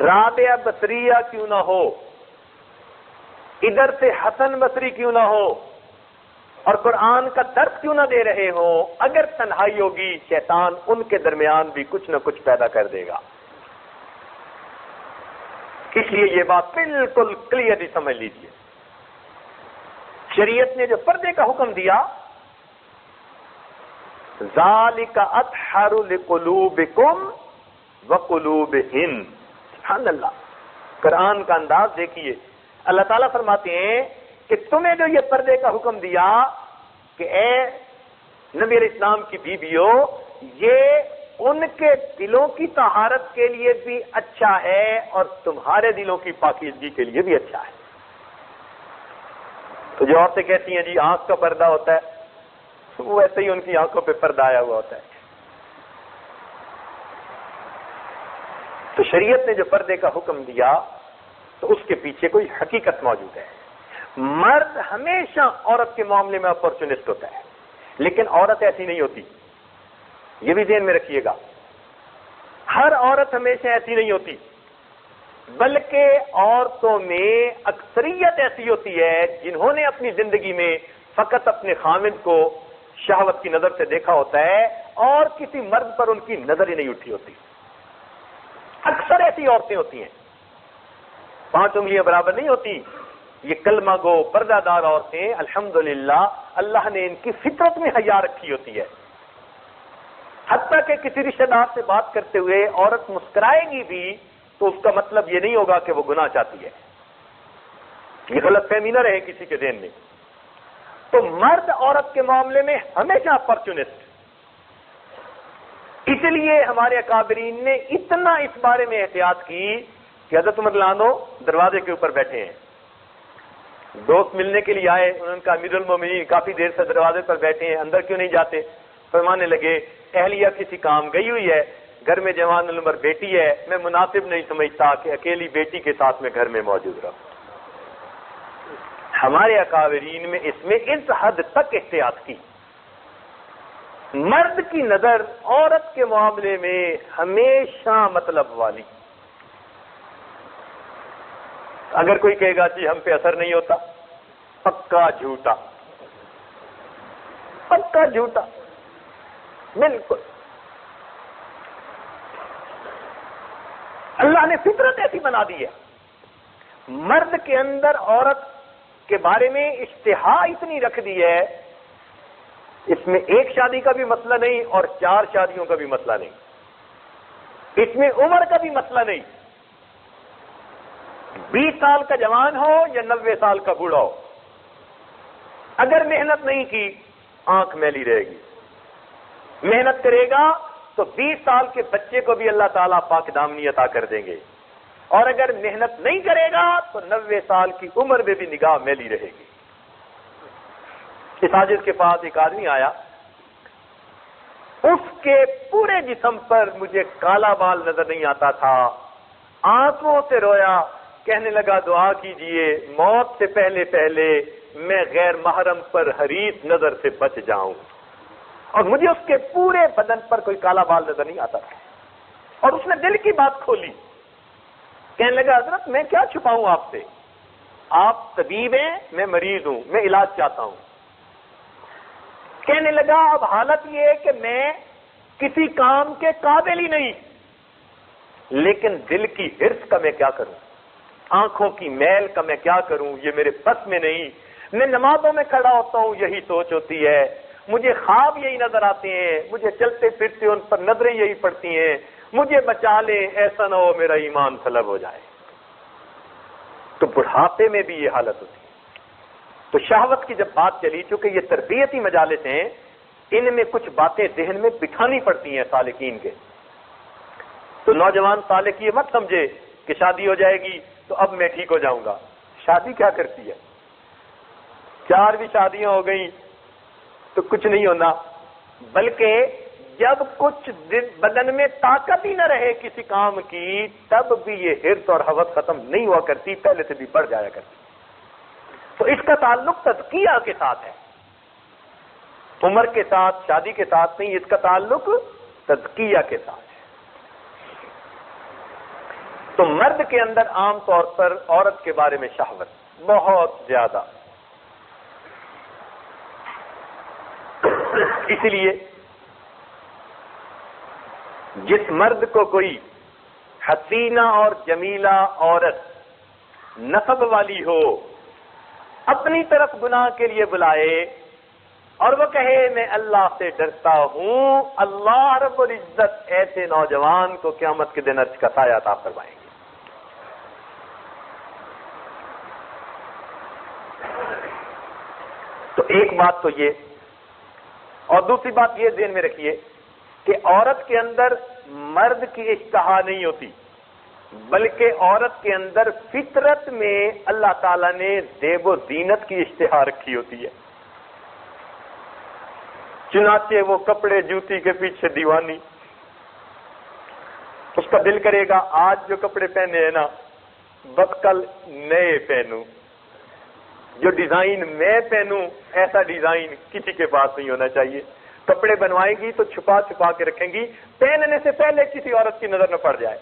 رابعہ بصریہ کیوں نہ ہو، ادھر سے حسن بصری کیوں نہ ہو، اور قرآن کا درس کیوں نہ دے رہے ہوں، اگر تنہائی ہوگی شیطان ان کے درمیان بھی کچھ نہ کچھ پیدا کر دے گا. اس لیے یہ بات بالکل کلیئرلی سمجھ لیجیے. شریعت نے جو پردے کا حکم دیا، ذالک اطہر لقلوبکم وقلوبہن. سبحان اللہ، قرآن کا انداز دیکھیے. اللہ تعالیٰ فرماتے ہیں کہ تمہیں جو یہ پردے کا حکم دیا کہ اے نبی علیہ السلام کی بیویوں، یہ ان کے دلوں کی طہارت کے لیے بھی اچھا ہے اور تمہارے دلوں کی پاکیزگی کے لیے بھی اچھا ہے. تو جو عورتیں کہتی ہیں جی آنکھ کا پردہ ہوتا ہے، وہ ایسے ہی ان کی آنکھوں پہ پردہ آیا ہوا ہوتا ہے. تو شریعت نے جو پردے کا حکم دیا تو اس کے پیچھے کوئی حقیقت موجود ہے. مرد ہمیشہ عورت کے معاملے میں اپورچونسٹ ہوتا ہے، لیکن عورت ایسی نہیں ہوتی. یہ بھی ذہن میں رکھیے گا، ہر عورت ہمیشہ ایسی نہیں ہوتی، بلکہ عورتوں میں اکثریت ایسی ہوتی ہے جنہوں نے اپنی زندگی میں فقط اپنے خامد کو شہوت کی نظر سے دیکھا ہوتا ہے اور کسی مرد پر ان کی نظر ہی نہیں اٹھی ہوتی. اکثر ایسی عورتیں ہوتی ہیں، 5 انگلیاں برابر نہیں ہوتی. یہ کلمہ گو پردہ دار عورتیں الحمدللہ اللہ نے ان کی فطرت میں حیا رکھی ہوتی ہے. حتیٰ کہ کسی رشتہ دار سے بات کرتے ہوئے عورت مسکرائے گی بھی تو اس کا مطلب یہ نہیں ہوگا کہ وہ گناہ چاہتی ہے. یہ غلط فہمی نہ رہے کسی کے ذہن میں. تو مرد عورت کے معاملے میں ہمیشہ اپورچونسٹ. اس اس لیے ہمارے اکابرین نے اتنا اس بارے میں احتیاط کی کہ حضرت عمر لانو دروازے کے اوپر بیٹھے ہیں، دوست ملنے کے لیے آئے، انہوں نے کہا امیر المومنین کافی دیر سے دروازے پر بیٹھے ہیں، اندر کیوں نہیں جاتے؟ فرمانے لگے اہلیہ کسی کام گئی ہوئی ہے، گھر میں جوان العمر بیٹی ہے، میں مناسب نہیں سمجھتا کہ اکیلی بیٹی کے ساتھ میں گھر میں موجود رہوں۔ ہمارے اکابرین میں اس میں اس حد تک احتیاط کی۔ مرد کی نظر عورت کے معاملے میں ہمیشہ مطلب والی۔ اگر کوئی کہے گا جی ہم پہ اثر نہیں ہوتا، پکا جھوٹا، پکا جھوٹا، بالکل۔ اللہ نے فطرت ایسی بنا دی ہے، مرد کے اندر عورت کے بارے میں اشتہا اتنی رکھ دی ہے، اس میں ایک شادی کا بھی مسئلہ نہیں اور 4 شادیوں کا بھی مسئلہ نہیں، اس میں عمر کا بھی مسئلہ نہیں، 20 سال کا جوان ہو یا 90 سال کا بوڑھا ہو، اگر محنت نہیں کی آنکھ میلی رہے گی، محنت کرے گا تو 20 سال کے بچے کو بھی اللہ تعالیٰ پاک دامنی عطا کر دیں گے، اور اگر محنت نہیں کرے گا تو 90 سال کی عمر میں بھی نگاہ میلی رہے گی۔ اس حاجت کے پاس ایک آدمی آیا، اس کے پورے جسم پر مجھے کالا بال نظر نہیں آتا تھا، آنکھوں سے رویا، کہنے لگا دعا کیجئے موت سے پہلے پہلے میں غیر محرم پر حریص نظر سے بچ جاؤں، اور مجھے اس کے پورے بدن پر کوئی کالا بال نظر نہیں آتا تھا، اور اس نے دل کی بات کھولی، کہنے لگا حضرت میں کیا چھپاؤں آپ سے، آپ طبیب ہیں، میں مریض ہوں، میں علاج چاہتا ہوں۔ کہنے لگا اب حالت یہ ہے کہ میں کسی کام کے قابل ہی نہیں، لیکن دل کی حرص کا میں کیا کروں، آنکھوں کی میل کا میں کیا کروں، یہ میرے بس میں نہیں، میں نمازوں میں کھڑا ہوتا ہوں یہی سوچ ہوتی ہے، مجھے خواب یہی نظر آتے ہیں، مجھے چلتے پھرتے ان پر نظریں یہی پڑتی ہیں، مجھے بچا لے، ایسا نہ ہو میرا ایمان سلب ہو جائے۔ تو بڑھاپے میں بھی یہ حالت ہوتی ہے۔ تو شہوت کی جب بات چلی، چونکہ یہ تربیتی مجالس ہیں، ان میں کچھ باتیں ذہن میں بٹھانی پڑتی ہیں سالکین کے، تو نوجوان سالک یہ مت سمجھے کہ شادی ہو جائے گی تو اب میں ٹھیک ہو جاؤں گا۔ شادی کیا کرتی ہے؟ 4 بھی شادیاں ہو گئیں تو کچھ نہیں ہونا، بلکہ جب کچھ بدن میں طاقت ہی نہ رہے کسی کام کی، تب بھی یہ حرص اور ہوس ختم نہیں ہوا کرتی، پہلے سے بھی بڑھ جایا کرتی۔ تو اس کا تعلق تزکیہ کے ساتھ ہے، عمر کے ساتھ، شادی کے ساتھ نہیں، اس کا تعلق تزکیہ کے ساتھ ہے۔ تو مرد کے اندر عام طور پر عورت کے بارے میں شہوت بہت زیادہ، اس لیے جس مرد کو کوئی حسینہ اور جمیلہ عورت نسب والی ہو اپنی طرف گناہ کے لیے بلائے اور وہ کہے میں اللہ سے ڈرتا ہوں، اللہ رب العزت ایسے نوجوان کو قیامت کے دن عرش کا سایہ عطا فرمائیں گے۔ تو ایک بات تو یہ، اور دوسری بات یہ ذہن میں رکھیے کہ عورت کے اندر مرد کی اشتہا نہیں ہوتی، بلکہ عورت کے اندر فطرت میں اللہ تعالیٰ نے زیب و زینت کی اشتہا رکھی ہوتی ہے، چنانچہ وہ کپڑے جوتی کے پیچھے دیوانی، اس کا دل کرے گا آج جو کپڑے پہنے ہیں نا بس کل نئے پہنوں، جو ڈیزائن میں پہنوں ایسا ڈیزائن کسی کے پاس نہیں ہونا چاہیے۔ کپڑے بنوائے گی تو چھپا چھپا کے رکھیں گی، پہننے سے پہلے کسی عورت کی نظر نہ پڑ جائے۔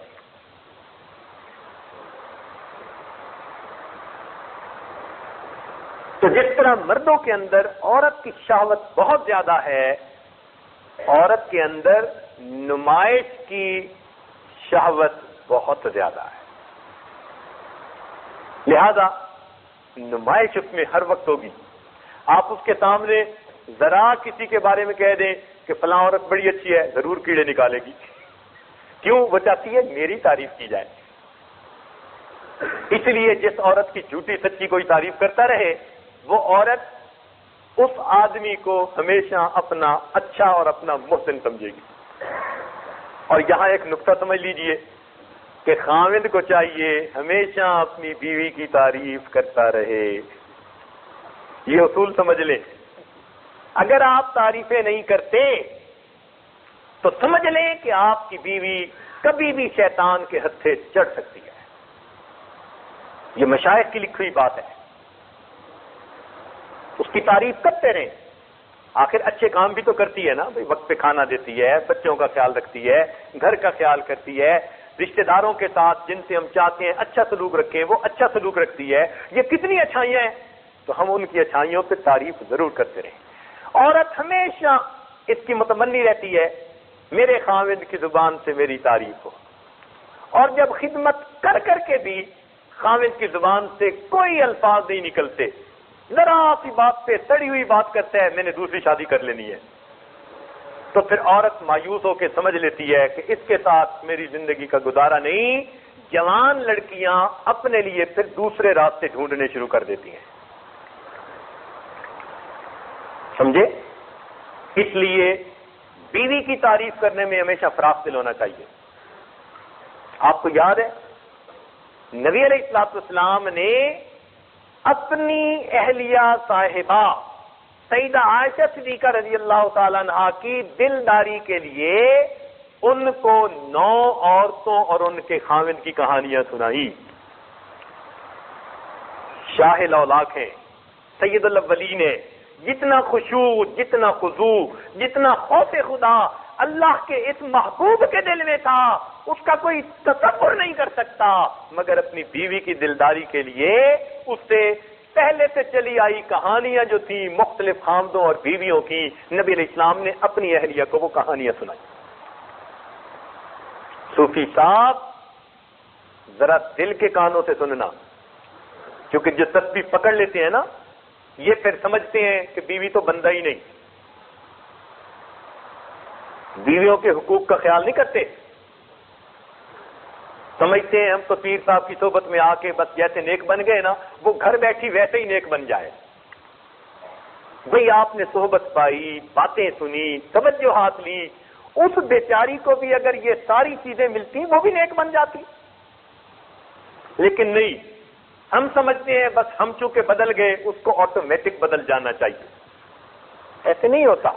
تو جس طرح مردوں کے اندر عورت کی شہوت بہت زیادہ ہے، عورت کے اندر نمائش کی شہوت بہت زیادہ ہے، لہذا نمائش اس میں ہر وقت ہوگی۔ آپ اس کے سامنے ذرا کسی کے بارے میں کہہ دیں کہ فلاں عورت بڑی اچھی ہے، ضرور کیڑے نکالے گی، کیوں؟ وہ چاہتی ہے میری تعریف کی جائے۔ اس لیے جس عورت کی جھوٹی سچی کوئی تعریف کرتا رہے، وہ عورت اس آدمی کو ہمیشہ اپنا اچھا اور اپنا محسن سمجھے گی۔ اور یہاں ایک نقطہ سمجھ لیجئے کہ خاوند کو چاہیے ہمیشہ اپنی بیوی کی تعریف کرتا رہے. یہ اصول سمجھ لیں. اگر آپ تعریفیں نہیں کرتے تو سمجھ لیں کہ آپ کی بیوی کبھی بھی شیطان کے ہتھے چڑھ سکتی ہے. یہ مشائخ کی لکھی ہوئی بات ہے. اس کی تعریف کرتے رہیں. آخر اچھے کام بھی تو کرتی ہے نا بھائی، وقت پہ کھانا دیتی ہے، بچوں کا خیال رکھتی ہے، گھر کا خیال کرتی ہے، رشتہ داروں کے ساتھ جن سے ہم چاہتے ہیں اچھا سلوک رکھیں وہ اچھا سلوک رکھتی ہے. یہ کتنی اچھائیاں ہیں، تو ہم ان کی اچھائیوں پہ تعریف ضرور کرتے رہیں. عورت ہمیشہ اس کی متمنی رہتی ہے میرے خاوند کی زبان سے میری تعریف ہو. اور جب خدمت کر کر کے بھی خاوند کی زبان سے کوئی الفاظ نہیں نکلتے، ذرا سی بات پہ سڑی ہوئی بات کرتا ہے میں نے دوسری شادی کر لینی ہے، تو پھر عورت مایوس ہو کے سمجھ لیتی ہے کہ اس کے ساتھ میری زندگی کا گزارا نہیں. جوان لڑکیاں اپنے لیے پھر دوسرے راستے ڈھونڈنے شروع کر دیتی ہیں. سمجھے؟ اس لیے بیوی کی تعریف کرنے میں ہمیشہ فراخ دل ہونا چاہیے. آپ کو یاد ہے نبی علیہ الصلوۃ والسلام نے اپنی اہلیہ صاحبہ سیدہ عائشہ صدیقہ رضی اللہ تعالیٰ عنہا کی دلداری کے لیے ان کو 9 عورتوں اور ان کے خاوند کی کہانیاں سنائی. شاہ الاولاک ہیں، سید الاولین ہے. جتنا خشوع، جتنا خضوع، جتنا خوف خدا اللہ کے اس محبوب کے دل میں تھا اس کا کوئی تصور نہیں کر سکتا، مگر اپنی بیوی کی دلداری کے لیے اس سے پہلے سے چلی آئی کہانیاں جو تھیں مختلف خامدوں اور بیویوں کی، نبی علیہ السلام نے اپنی اہلیہ کو وہ کہانیاں سنائی. صوفی صاحب ذرا دل کے کانوں سے سننا، کیونکہ جو تسبیح پکڑ لیتے ہیں نا یہ پھر سمجھتے ہیں کہ بیوی تو بندہ ہی نہیں، بیویوں کے حقوق کا خیال نہیں کرتے. سمجھتے ہیں ہم تو پیر صاحب کی صحبت میں آ کے بس جیسے نیک بن گئے نا وہ گھر بیٹھی ویسے ہی نیک بن جائے. بھئی آپ نے صحبت پائی، باتیں سنی، توجہات لی، اس بیچاری کو بھی اگر یہ ساری چیزیں ملتی وہ بھی نیک بن جاتی. لیکن نہیں، ہم سمجھتے ہیں بس ہم چونکہ بدل گئے اس کو آٹومیٹک بدل جانا چاہیے. ایسے نہیں ہوتا.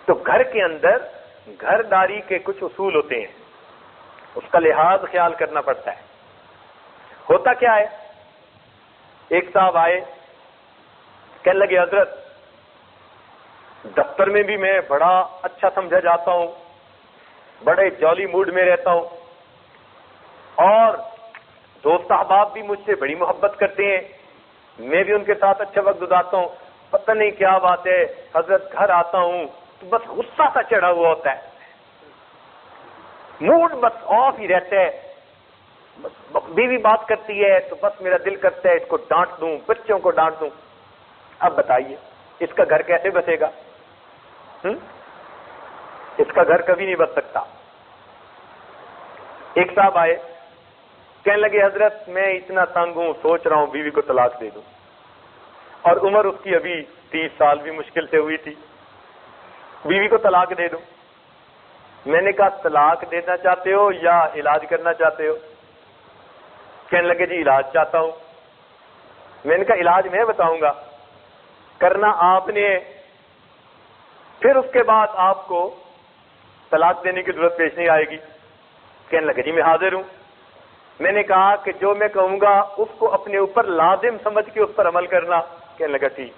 تو گھر کے اندر گھرداری کے کچھ اصول ہوتے ہیں، اس کا لحاظ خیال کرنا پڑتا ہے. ہوتا کیا ہے، ایک صاحب آئے کہنے لگے حضرت دفتر میں بھی میں بڑا اچھا سمجھا جاتا ہوں، بڑے جولی موڈ میں رہتا ہوں، اور دوست احباب بھی مجھ سے بڑی محبت کرتے ہیں، میں بھی ان کے ساتھ اچھا وقت گزارتا ہوں. پتہ نہیں کیا بات ہے حضرت گھر آتا ہوں تو بس غصہ سا چڑھا ہوا ہوتا ہے، موڈ بس آف ہی رہتا ہے. بیوی بات کرتی ہے تو بس میرا دل کرتا ہے اس کو ڈانٹ دوں، بچوں کو ڈانٹ دوں. اب بتائیے اس کا گھر کیسے بسے گا؟ اس کا گھر کبھی نہیں بس سکتا. ایک صاحب آئے کہنے لگے حضرت میں اتنا تنگ ہوں، سوچ رہا ہوں بیوی کو طلاق دے دوں، اور عمر اس کی ابھی 30 سال بھی مشکل سے ہوئی تھی، بیوی کو طلاق دے دوں. میں نے کہا طلاق دینا چاہتے ہو یا علاج کرنا چاہتے ہو؟ کہنے لگے جی علاج چاہتا ہوں. میں نے کہا علاج میں بتاؤں گا، کرنا آپ نے، پھر اس کے بعد آپ کو طلاق دینے کی ضرورت پیش نہیں آئے گی. کہنے لگے جی میں حاضر ہوں. میں نے کہا کہ جو میں کہوں گا اس کو اپنے اوپر لازم سمجھ کے اس پر عمل کرنا. کہنے لگا ٹھیک.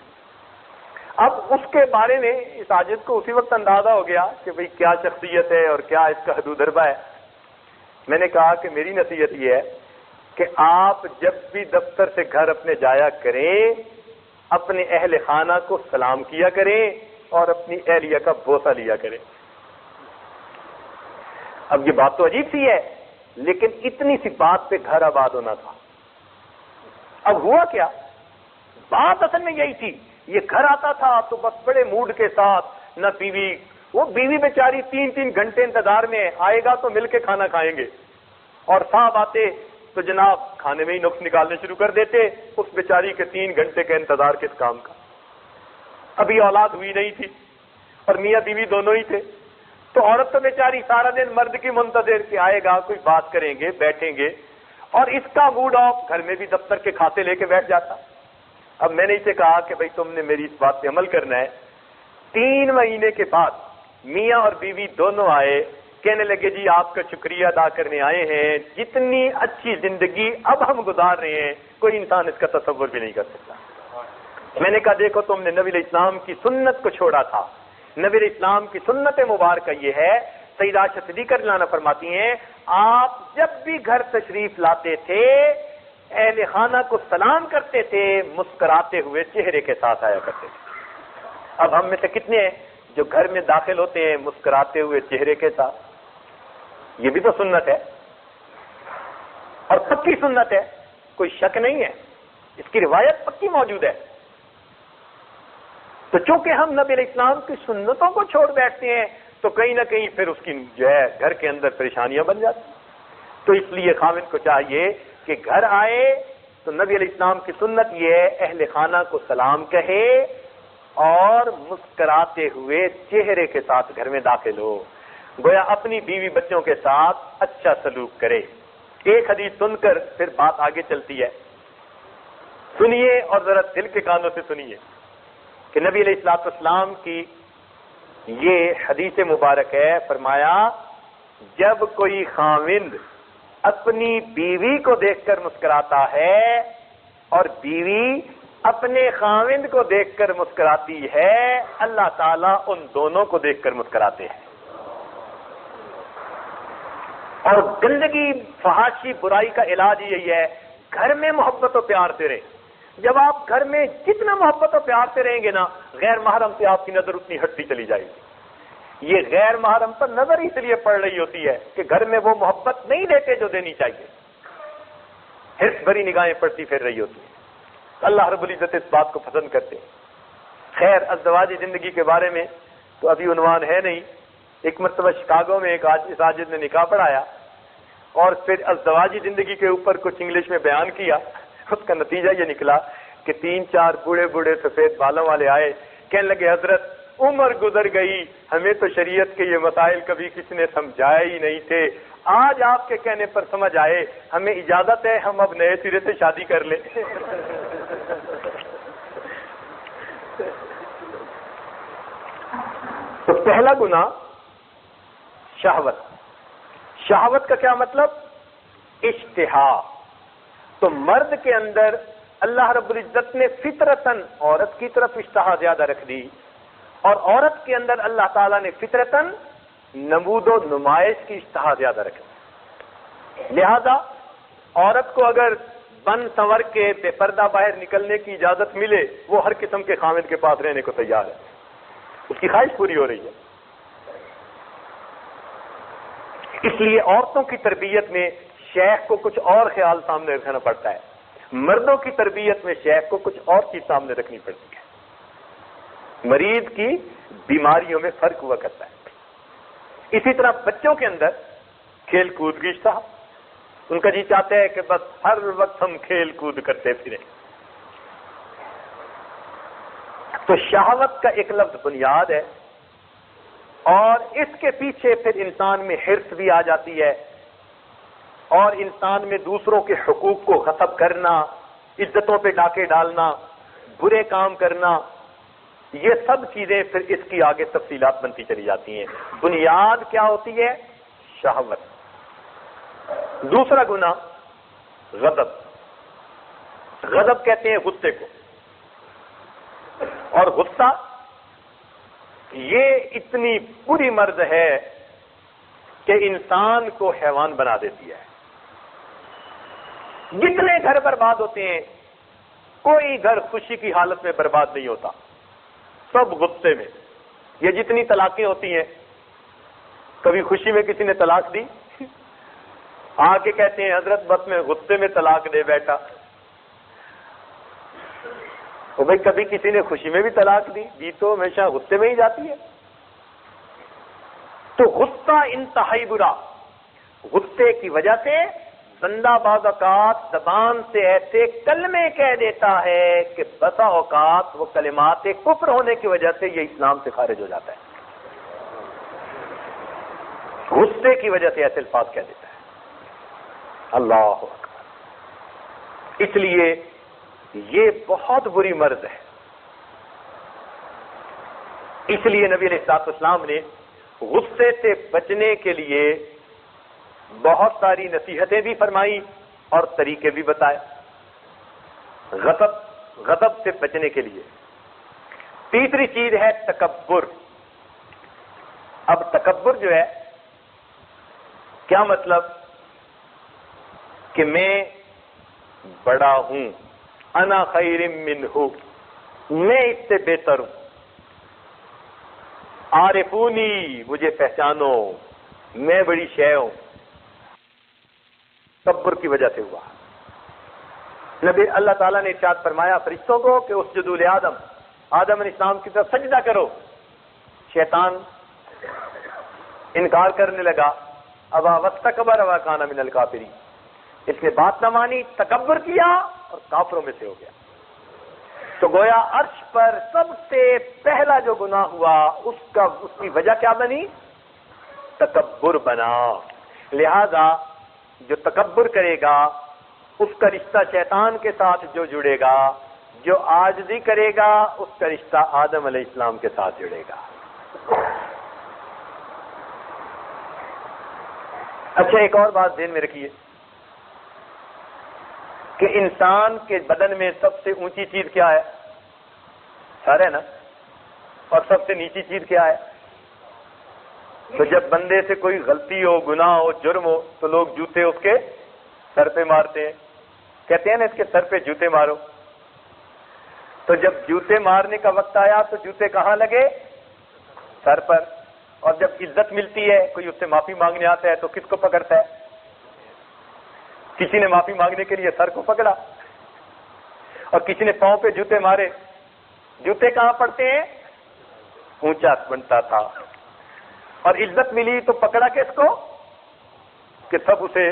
اب اس کے بارے میں اس عاجز کو اسی وقت اندازہ ہو گیا کہ بھئی کیا شخصیت ہے اور کیا اس کا حدود ضربہ ہے. میں نے کہا کہ میری نصیحت یہ ہے کہ آپ جب بھی دفتر سے گھر اپنے جایا کریں اپنے اہل خانہ کو سلام کیا کریں اور اپنی اہلیہ کا بوسہ لیا کریں. اب یہ بات تو عجیب سی ہے لیکن اتنی سی بات پہ گھر آباد ہونا تھا. اب ہوا کیا، بات اصل میں یہی تھی. یہ گھر آتا تھا تو بس بڑے موڈ کے ساتھ، نہ بیوی، وہ بیوی بیچاری 3 گھنٹے انتظار میں، آئے گا تو مل کے کھانا کھائیں گے، اور صاحب آتے تو جناب کھانے میں ہی نقص نکالنے شروع کر دیتے. اس بیچاری کے 3 گھنٹے کا انتظار کس کام کا. ابھی اولاد ہوئی نہیں تھی اور میاں بیوی دونوں ہی تھے. تو عورت تو بیچاری سارا دن مرد کی منتظر کہ آئے گا، کوئی بات کریں گے، بیٹھیں گے، اور اس کا موڈ آف، گھر میں بھی دفتر کے کھاتے لے کے بیٹھ جاتا۔ اب میں نے اسے کہا کہ بھائی تم نے میری اس بات پہ عمل کرنا ہے۔ 3 مہینے کے بعد میاں اور بیوی دونوں آئے، کہنے لگے جی آپ کا شکریہ ادا کرنے آئے ہیں، جتنی اچھی زندگی اب ہم گزار رہے ہیں کوئی انسان اس کا تصور بھی نہیں کر سکتا۔ میں نے کہا دیکھو تم نے نبی علیہ السلام کی سنت کو چھوڑا تھا۔ نبی علیہ السلام کی سنت مبارکہ یہ ہے، سیدہ عائشہ صدیقہ رضی اللہ عنہا فرماتی ہیں آپ جب بھی گھر تشریف لاتے تھے اہل خانہ کو سلام کرتے تھے، مسکراتے ہوئے چہرے کے ساتھ آیا کرتے تھے۔ اب ہم میں سے کتنے ہیں جو گھر میں داخل ہوتے ہیں مسکراتے ہوئے چہرے کے ساتھ؟ یہ بھی تو سنت ہے اور پکی سنت ہے، کوئی شک نہیں ہے، اس کی روایت پکی موجود ہے۔ تو چونکہ ہم نبی علیہ السلام کی سنتوں کو چھوڑ بیٹھتے ہیں تو کہیں نہ کہیں پھر اس کی جو ہے گھر کے اندر پریشانیاں بن جاتی ہیں۔ تو اس لیے خاوند کو چاہیے کہ گھر آئے تو نبی علیہ السلام کی سنت یہ ہے اہل خانہ کو سلام کہے اور مسکراتے ہوئے چہرے کے ساتھ گھر میں داخل ہو، گویا اپنی بیوی بچوں کے ساتھ اچھا سلوک کرے۔ ایک حدیث سن کر پھر بات آگے چلتی ہے، سنیے اور ذرا دل کے کانوں سے سنیے کہ نبی علیہ الصلوۃ والسلام کی یہ حدیث مبارک ہے، فرمایا جب کوئی خاوند اپنی بیوی کو دیکھ کر مسکراتا ہے اور بیوی اپنے خاوند کو دیکھ کر مسکراتی ہے، اللہ تعالیٰ ان دونوں کو دیکھ کر مسکراتے ہیں۔ اور گندگی، فحاشی، برائی کا علاج یہی ہے، گھر میں محبت و پیار سے رہیں۔ جب آپ گھر میں جتنا محبت و پیار سے رہیں گے نا، غیر محرم سے آپ کی نظر اتنی ہٹتی چلی جائے گی۔ یہ غیر محرم پر نظر اس لیے پڑ رہی ہوتی ہے کہ گھر میں وہ محبت نہیں دیتے جو دینی چاہیے، حرص بھری نگاہیں پڑتی پھر رہی ہوتی ہیں۔ اللہ رب العزت اس بات کو پسند کرتے ہیں۔ خیر، ازدواجی زندگی کے بارے میں تو ابھی عنوان ہے نہیں۔ ایک مرتبہ شکاگو میں ایک ساجد نے نکاح پڑھایا اور پھر ازدواجی زندگی کے اوپر کچھ انگلش میں بیان کیا۔ اس کا نتیجہ یہ نکلا کہ 3-4 بوڑھے بوڑھے سفید بالوں والے آئے، کہنے لگے حضرت عمر گزر گئی، ہمیں تو شریعت کے یہ مسائل کبھی کسی نے سمجھائے ہی نہیں تھے، آج آپ کے کہنے پر سمجھ آئے، ہمیں اجازت ہے ہم اب نئے سرے سے شادی کر لیں۔ تو پہلا گناہ شہوت۔ شہوت کا کیا مطلب؟ اشتہا۔ تو مرد کے اندر اللہ رب العزت نے فطرتاً عورت کی طرف اشتہا زیادہ رکھ دی، اور عورت کے اندر اللہ تعالیٰ نے فطرتاً نمود و نمائش کی اشتہا زیادہ رکھ دی۔ لہذا عورت کو اگر بن سنور کے بے پردہ باہر نکلنے کی اجازت ملے، وہ ہر قسم کے خاوند کے پاس رہنے کو تیار ہے، اس کی خواہش پوری ہو رہی ہے۔ اس لیے عورتوں کی تربیت میں شیخ کو کچھ اور خیال سامنے رکھنا پڑتا ہے، مردوں کی تربیت میں شیخ کو کچھ اور چیز سامنے رکھنی پڑتی ہے۔ مریض کی بیماریوں میں فرق ہوا کرتا ہے۔ اسی طرح بچوں کے اندر کھیل کود کی اشتہا، ان کا جی چاہتا ہے کہ بس ہر وقت ہم کھیل کود کرتے پھریں۔ تو شہوت کا ایک لفظ بنیاد ہے، اور اس کے پیچھے پھر انسان میں حرص بھی آ جاتی ہے، اور انسان میں دوسروں کے حقوق کو غصب کرنا، عزتوں پہ ڈاکے ڈالنا، برے کام کرنا، یہ سب چیزیں پھر اس کی آگے تفصیلات بنتی چلی جاتی ہیں۔ بنیاد کیا ہوتی ہے؟ شہوت۔ دوسرا گناہ غضب۔ غضب کہتے ہیں غصے کو، اور غصہ یہ اتنی بری مرض ہے کہ انسان کو حیوان بنا دیتی ہے۔ جتنے گھر برباد ہوتے ہیں، کوئی گھر خوشی کی حالت میں برباد نہیں ہوتا، سب غصے میں۔ یہ جتنی طلاقیں ہوتی ہیں، کبھی خوشی میں کسی نے طلاق دی، آ کے کہتے ہیں حضرت بس میں غصے میں طلاق دے بیٹھا۔ تو بھائی کبھی کسی نے خوشی میں بھی طلاق دی تو ہمیشہ غصے میں ہی جاتی ہے۔ تو غصہ انتہائی برا، غصے کی وجہ سے بندہ بعض اوقات زبان سے ایسے کلمے کہہ دیتا ہے کہ بسا اوقات وہ کلمات کفر ہونے کی وجہ سے یہ اسلام سے خارج ہو جاتا ہے۔ غصے کی وجہ سے ایسے الفاظ کہہ دیتا ہے. اللہ اکبر. اس لیے یہ بہت بری مرض ہے. اس لیے نبی علیہ الصلوۃ والسلام نے غصے سے بچنے کے لیے بہت ساری نصیحتیں بھی فرمائی اور طریقے بھی بتائے غضب سے بچنے کے لیے. تیسری چیز ہے تکبر. اب تکبر جو ہے کیا مطلب کہ میں بڑا ہوں, انا خیر منہ, میں اس سے بہتر ہوں, عارفونی, مجھے پہچانو, میں بڑی شے ہوں. تکبر کی وجہ سے ہوا. نبی اللہ تعالیٰ نے ارشاد فرمایا فرشتوں کو کہ اسجدوا لآدم, آدم علیہ السلام کی طرف سجدہ کرو. شیطان انکار کرنے لگا, ابا واستکبر وکان من الکافرین, اس نے بات نہ مانی, تکبر کیا اور کافروں میں سے ہو گیا. تو گویا عرش پر سب سے پہلا جو گناہ ہوا اس کی وجہ کیا بنی؟ تکبر بنا. لہذا جو تکبر کرے گا اس کا رشتہ شیطان کے ساتھ جو جڑے گا, جو عاجزی کرے گا اس کا رشتہ آدم علیہ السلام کے ساتھ جڑے گا. اچھا, ایک اور بات ذہن میں رکھیے کہ انسان کے بدن میں سب سے اونچی چیز کیا ہے؟ سر ہے نا. اور سب سے نیچی چیز کیا ہے؟ تو جب بندے سے کوئی غلطی ہو, گناہ ہو, جرم ہو تو لوگ جوتے اس کے سر پہ مارتے ہیں, کہتے ہیں نا اس کے سر پہ جوتے مارو. تو جب جوتے مارنے کا وقت آیا تو جوتے کہاں لگے؟ سر پر. اور جب عزت ملتی ہے, کوئی اس سے معافی مانگنے آتا ہے تو کس کو پکڑتا ہے؟ کسی نے معافی مانگنے کے لیے سر کو پکڑا اور کسی نے پاؤں پہ جوتے مارے. جوتے کہاں پڑتے ہیں؟ اونچا بنتا تھا. اور عزت ملی تو پکڑا کس کو؟ کہ سب اسے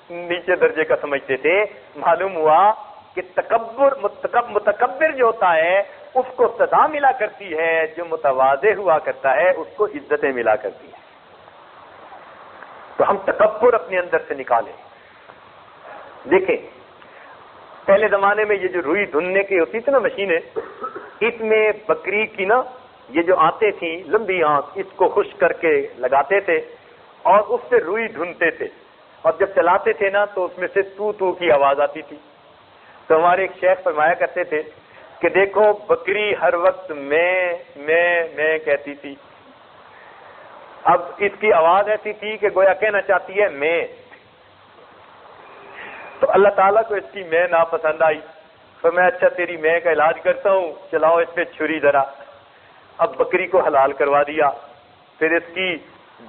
نیچے درجے کا سمجھتے تھے. معلوم ہوا کہ متکبر جو ہوتا ہے اس کو سزا ملا کرتی ہے, جو متواضع ہوا کرتا ہے اس کو عزتیں ملا کرتی ہیں. تو ہم تکبر اپنے اندر سے نکالیں. دیکھیں پہلے زمانے میں یہ جو روئی دھننے کی ہوتی تھی نا مشینیں, اس میں بکری کی نا یہ جو آنتیں تھیں لمبی آنت, اس کو خشک کر کے لگاتے تھے اور اس سے روئی دھنتے تھے, اور جب چلاتے تھے نا تو اس میں سے تو تو کی آواز آتی تھی. تو ہمارے ایک شیخ فرمایا کرتے تھے کہ دیکھو بکری ہر وقت میں کہتی تھی, اب اس کی آواز ایسی تھی کہ گویا کہنا چاہتی ہے میں. تو اللہ تعالیٰ کو اس کی میں ناپسند آئی, تو میں اچھا تیری میں کا علاج کرتا ہوں, چلاؤ اس پہ چھری ذرا. اب بکری کو حلال کروا دیا, پھر اس کی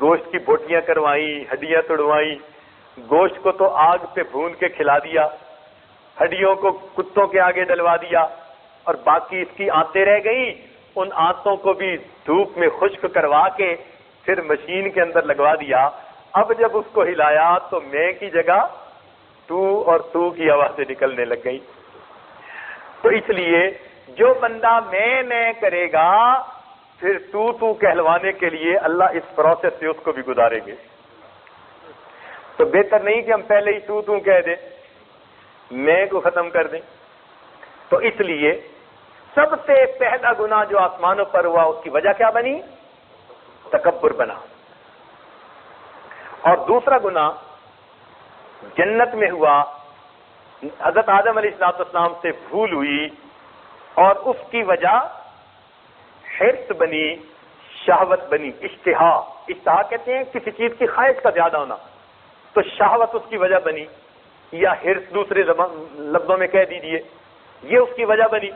گوشت کی بوٹیاں کروائیں, ہڈیاں توڑوائیں, گوشت کو تو آگ پہ بھون کے کھلا دیا, ہڈیوں کو کتوں کے آگے ڈلوا دیا, اور باقی اس کی آنتیں رہ گئیں, ان آنتوں کو بھی دھوپ میں خشک کروا کے پھر مشین کے اندر لگوا دیا. اب جب اس کو ہلایا تو میں کی جگہ تو اور تو کی آوازیں نکلنے لگ گئی. تو اس لیے جو بندہ میں کرے گا پھر تو کہلوانے کے لیے اللہ اس پروسیس سے اس کو بھی گزاریں گے. تو بہتر نہیں کہ ہم پہلے ہی تو کہہ دیں, میں کو ختم کر دیں. تو اس لیے سب سے پہلا گناہ جو آسمانوں پر ہوا اس کی وجہ کیا بنی؟ تکبر بنا. اور دوسرا گناہ جنت میں ہوا, حضرت آدم علیہ السلام سے بھول ہوئی اور اس کی وجہ حرص بنی, شہوت بنی, اشتہا کہتے ہیں کسی چیز کی خواہش کا زیادہ ہونا, تو شہوت اس کی وجہ بنی, یا حرص دوسرے لفظوں میں کہہ دیجئے, یہ اس کی وجہ بنی.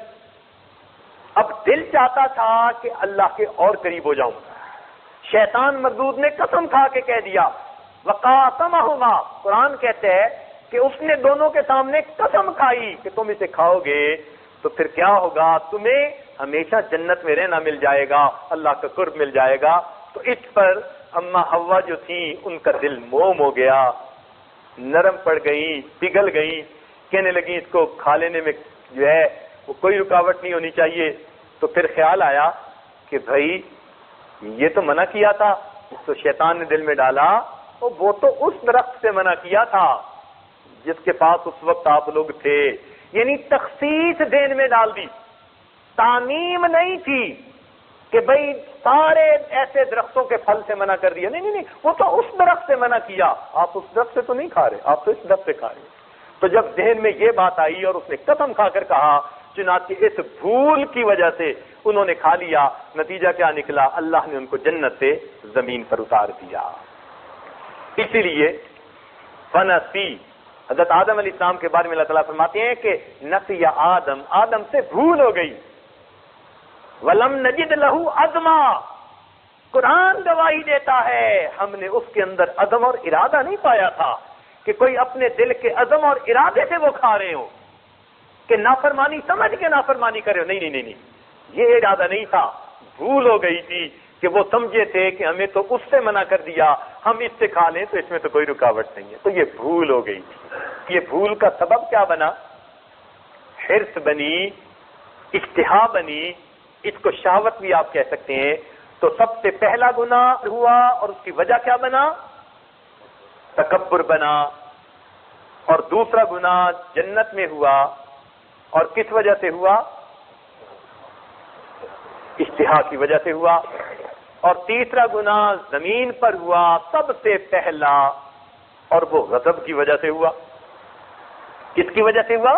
اب دل چاہتا تھا کہ اللہ کے اور قریب ہو جاؤں. شیطان مردود نے قسم کھا کے کہہ دیا, وقاسمہما, قرآن کہتے ہیں کہ اس نے دونوں کے سامنے قسم کھائی کہ تم اسے کھاؤ گے تو پھر کیا ہوگا, تمہیں ہمیشہ جنت میں رہنا مل جائے گا, اللہ کا قرب مل جائے گا. تو اس پر اما حوا جو تھیں ان کا دل موم ہو گیا, نرم پڑ گئیں, پگھل گئیں, کہنے لگیں اس کو کھا لینے میں جو ہے وہ کوئی رکاوٹ نہیں ہونی چاہیے. تو پھر خیال آیا کہ بھائی یہ تو منع کیا تھا تو شیطان نے دل میں ڈالا وہ تو اس درخت سے منع کیا تھا جس کے پاس اس وقت آپ لوگ تھے، یعنی تخصیص دین میں ڈال دی، تعمیم نہیں تھی کہ بھئی سارے ایسے درختوں کے پھل سے منع کر دیا، نہیں، وہ تو اس درخت سے منع کیا، آپ اس درخت سے تو نہیں کھا رہے، آپ تو اس درخت سے کھا رہے۔ تو جب ذہن میں یہ بات آئی اور اس نے قسم کھا کر کہا، چنانچہ اس بھول کی وجہ سے انہوں نے کھا لیا، نتیجہ کیا نکلا؟ اللہ نے ان کو جنت سے زمین پر اتار دیا۔ اسی لیے فنسی، حضرت آدم علیہ السلام کے بارے میں اللہ تعالیٰ فرماتے ہیں کہ نسی آدم سے بھول ہو گئی، وَلَمْ نَجِدْ لَهُ عَزْمًا، قرآن گواہی دیتا ہے ہم نے اس کے اندر عزم اور ارادہ نہیں پایا تھا کہ کوئی اپنے دل کے عزم اور ارادے سے وہ کھا رہے ہوں کہ نافرمانی سمجھ کے نافرمانی کرے ہو، نہیں، یہ ارادہ نہیں تھا، بھول ہو گئی تھی کہ وہ سمجھے تھے کہ ہمیں تو اس سے منع کر دیا، ہم اس سے کھا لیں تو اس میں تو کوئی رکاوٹ نہیں ہے، تو یہ بھول ہو گئی تھی۔ یہ بھول کا سبب کیا بنا؟ حرص بنی، اشتہا بنی، اس کو شہوت بھی آپ کہہ سکتے ہیں۔ تو سب سے پہلا گناہ ہوا اور اس کی وجہ کیا بنا؟ تکبر بنا۔ اور دوسرا گناہ جنت میں ہوا، اور کس وجہ سے ہوا؟ اشتہا کی وجہ سے ہوا۔ اور تیسرا گناہ زمین پر ہوا سب سے پہلا، اور وہ غضب کی وجہ سے ہوا۔ کس کی وجہ سے ہوا؟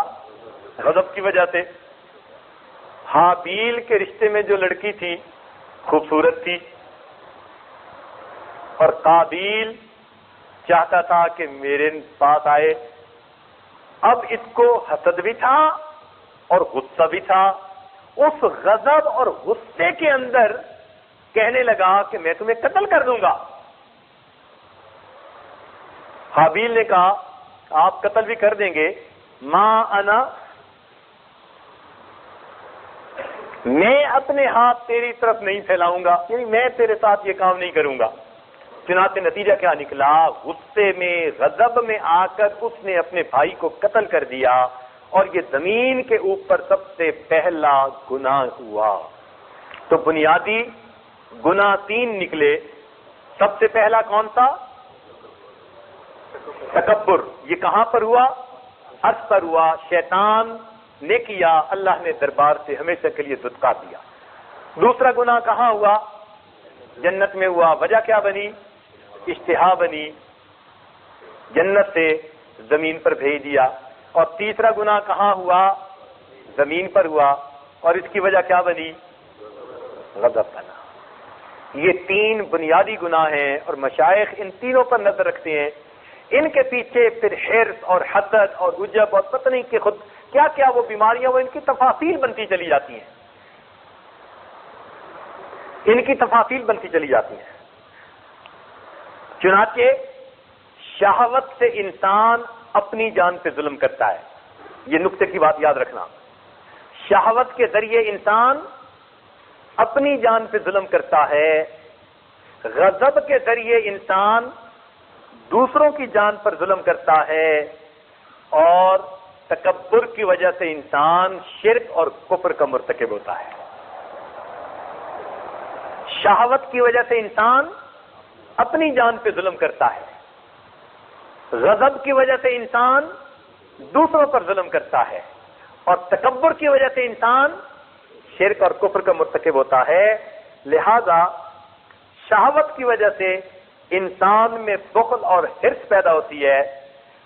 غضب کی وجہ سے۔ حابیل کے رشتے میں جو لڑکی تھی خوبصورت تھی، اور قابیل چاہتا تھا کہ میرے پاس آئے، اب اس کو حسد بھی تھا اور غصہ بھی تھا۔ اس غضب اور غصے کے اندر کہنے لگا کہ میں تمہیں قتل کر دوں گا۔ حابیل نے کہا آپ قتل بھی کر دیں گے، ما انا، میں اپنے ہاتھ تیری طرف نہیں پھیلاؤں گا، یعنی میں تیرے ساتھ یہ کام نہیں کروں گا۔ چنانچہ نتیجہ کیا نکلا؟ غصے میں، غضب میں آ کر اس نے اپنے بھائی کو قتل کر دیا، اور یہ زمین کے اوپر سب سے پہلا گناہ ہوا۔ تو بنیادی گناہ 3 نکلے۔ سب سے پہلا کون سا؟ تکبر۔ یہ کہاں پر ہوا؟ عرش پر ہوا، شیطان نے کیا، اللہ نے دربار سے ہمیشہ کے لیے دھتکار دیا۔ دوسرا گناہ کہاں ہوا؟ جنت میں ہوا۔ وجہ کیا بنی؟ اشتہا بنی، جنت سے زمین پر بھیج دیا۔ اور تیسرا گناہ کہاں ہوا؟ زمین پر ہوا، اور اس کی وجہ کیا بنی؟ غضب بنا۔ یہ 3 بنیادی گناہ ہیں، اور مشائخ ان تینوں پر نظر رکھتے ہیں۔ ان کے پیچھے پھر حرص اور حسد اور عجب اور پتہ نہیں کہ خود کیا کیا وہ بیماریاں، وہ ان کی تفاصیل بنتی چلی جاتی ہیں، ان کی تفاصیل بنتی چلی جاتی ہیں۔ چنانچہ شہوت سے انسان اپنی جان پہ ظلم کرتا ہے، یہ نقطے کی بات یاد رکھنا۔ شہوت کے ذریعے انسان اپنی جان پہ ظلم کرتا ہے، غضب کے ذریعے انسان دوسروں کی جان پر ظلم کرتا ہے، اور تکبر کی وجہ سے انسان شرک اور کفر کا مرتکب ہوتا ہے۔ شہوت کی وجہ سے انسان اپنی جان پہ ظلم کرتا ہے، غضب کی وجہ سے انسان دوسروں پر ظلم کرتا ہے، اور تکبر کی وجہ سے انسان شرک اور کفر کا مرتکب ہوتا ہے۔ لہذا شہوت کی وجہ سے انسان میں بخل اور حرص پیدا ہوتی ہے،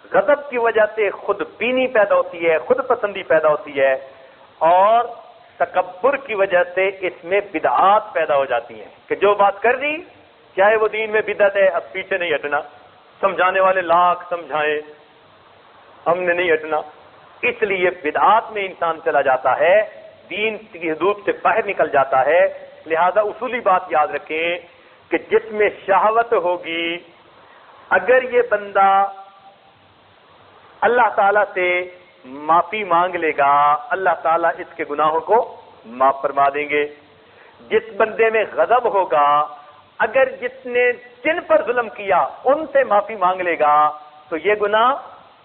غضب کی وجہ سے خود بینی پیدا ہوتی ہے، خود پسندی پیدا ہوتی ہے، اور تکبر کی وجہ سے اس میں بدعات پیدا ہو جاتی ہیں کہ جو بات کر دی چاہے وہ دین میں بدعت ہے، اب پیچھے نہیں ہٹنا، سمجھانے والے لاکھ سمجھائیں ہم نے نہیں ہٹنا۔ اس لیے بدعات میں انسان چلا جاتا ہے، دین کی حدود سے باہر نکل جاتا ہے۔ لہذا اصولی بات یاد رکھیں کہ جس میں شہوت ہوگی، اگر یہ بندہ اللہ تعالیٰ سے معافی مانگ لے گا، اللہ تعالیٰ اس کے گناہوں کو معاف فرما دیں گے۔ جس بندے میں غضب ہوگا، اگر جس نے جن پر ظلم کیا ان سے معافی مانگ لے گا تو یہ گناہ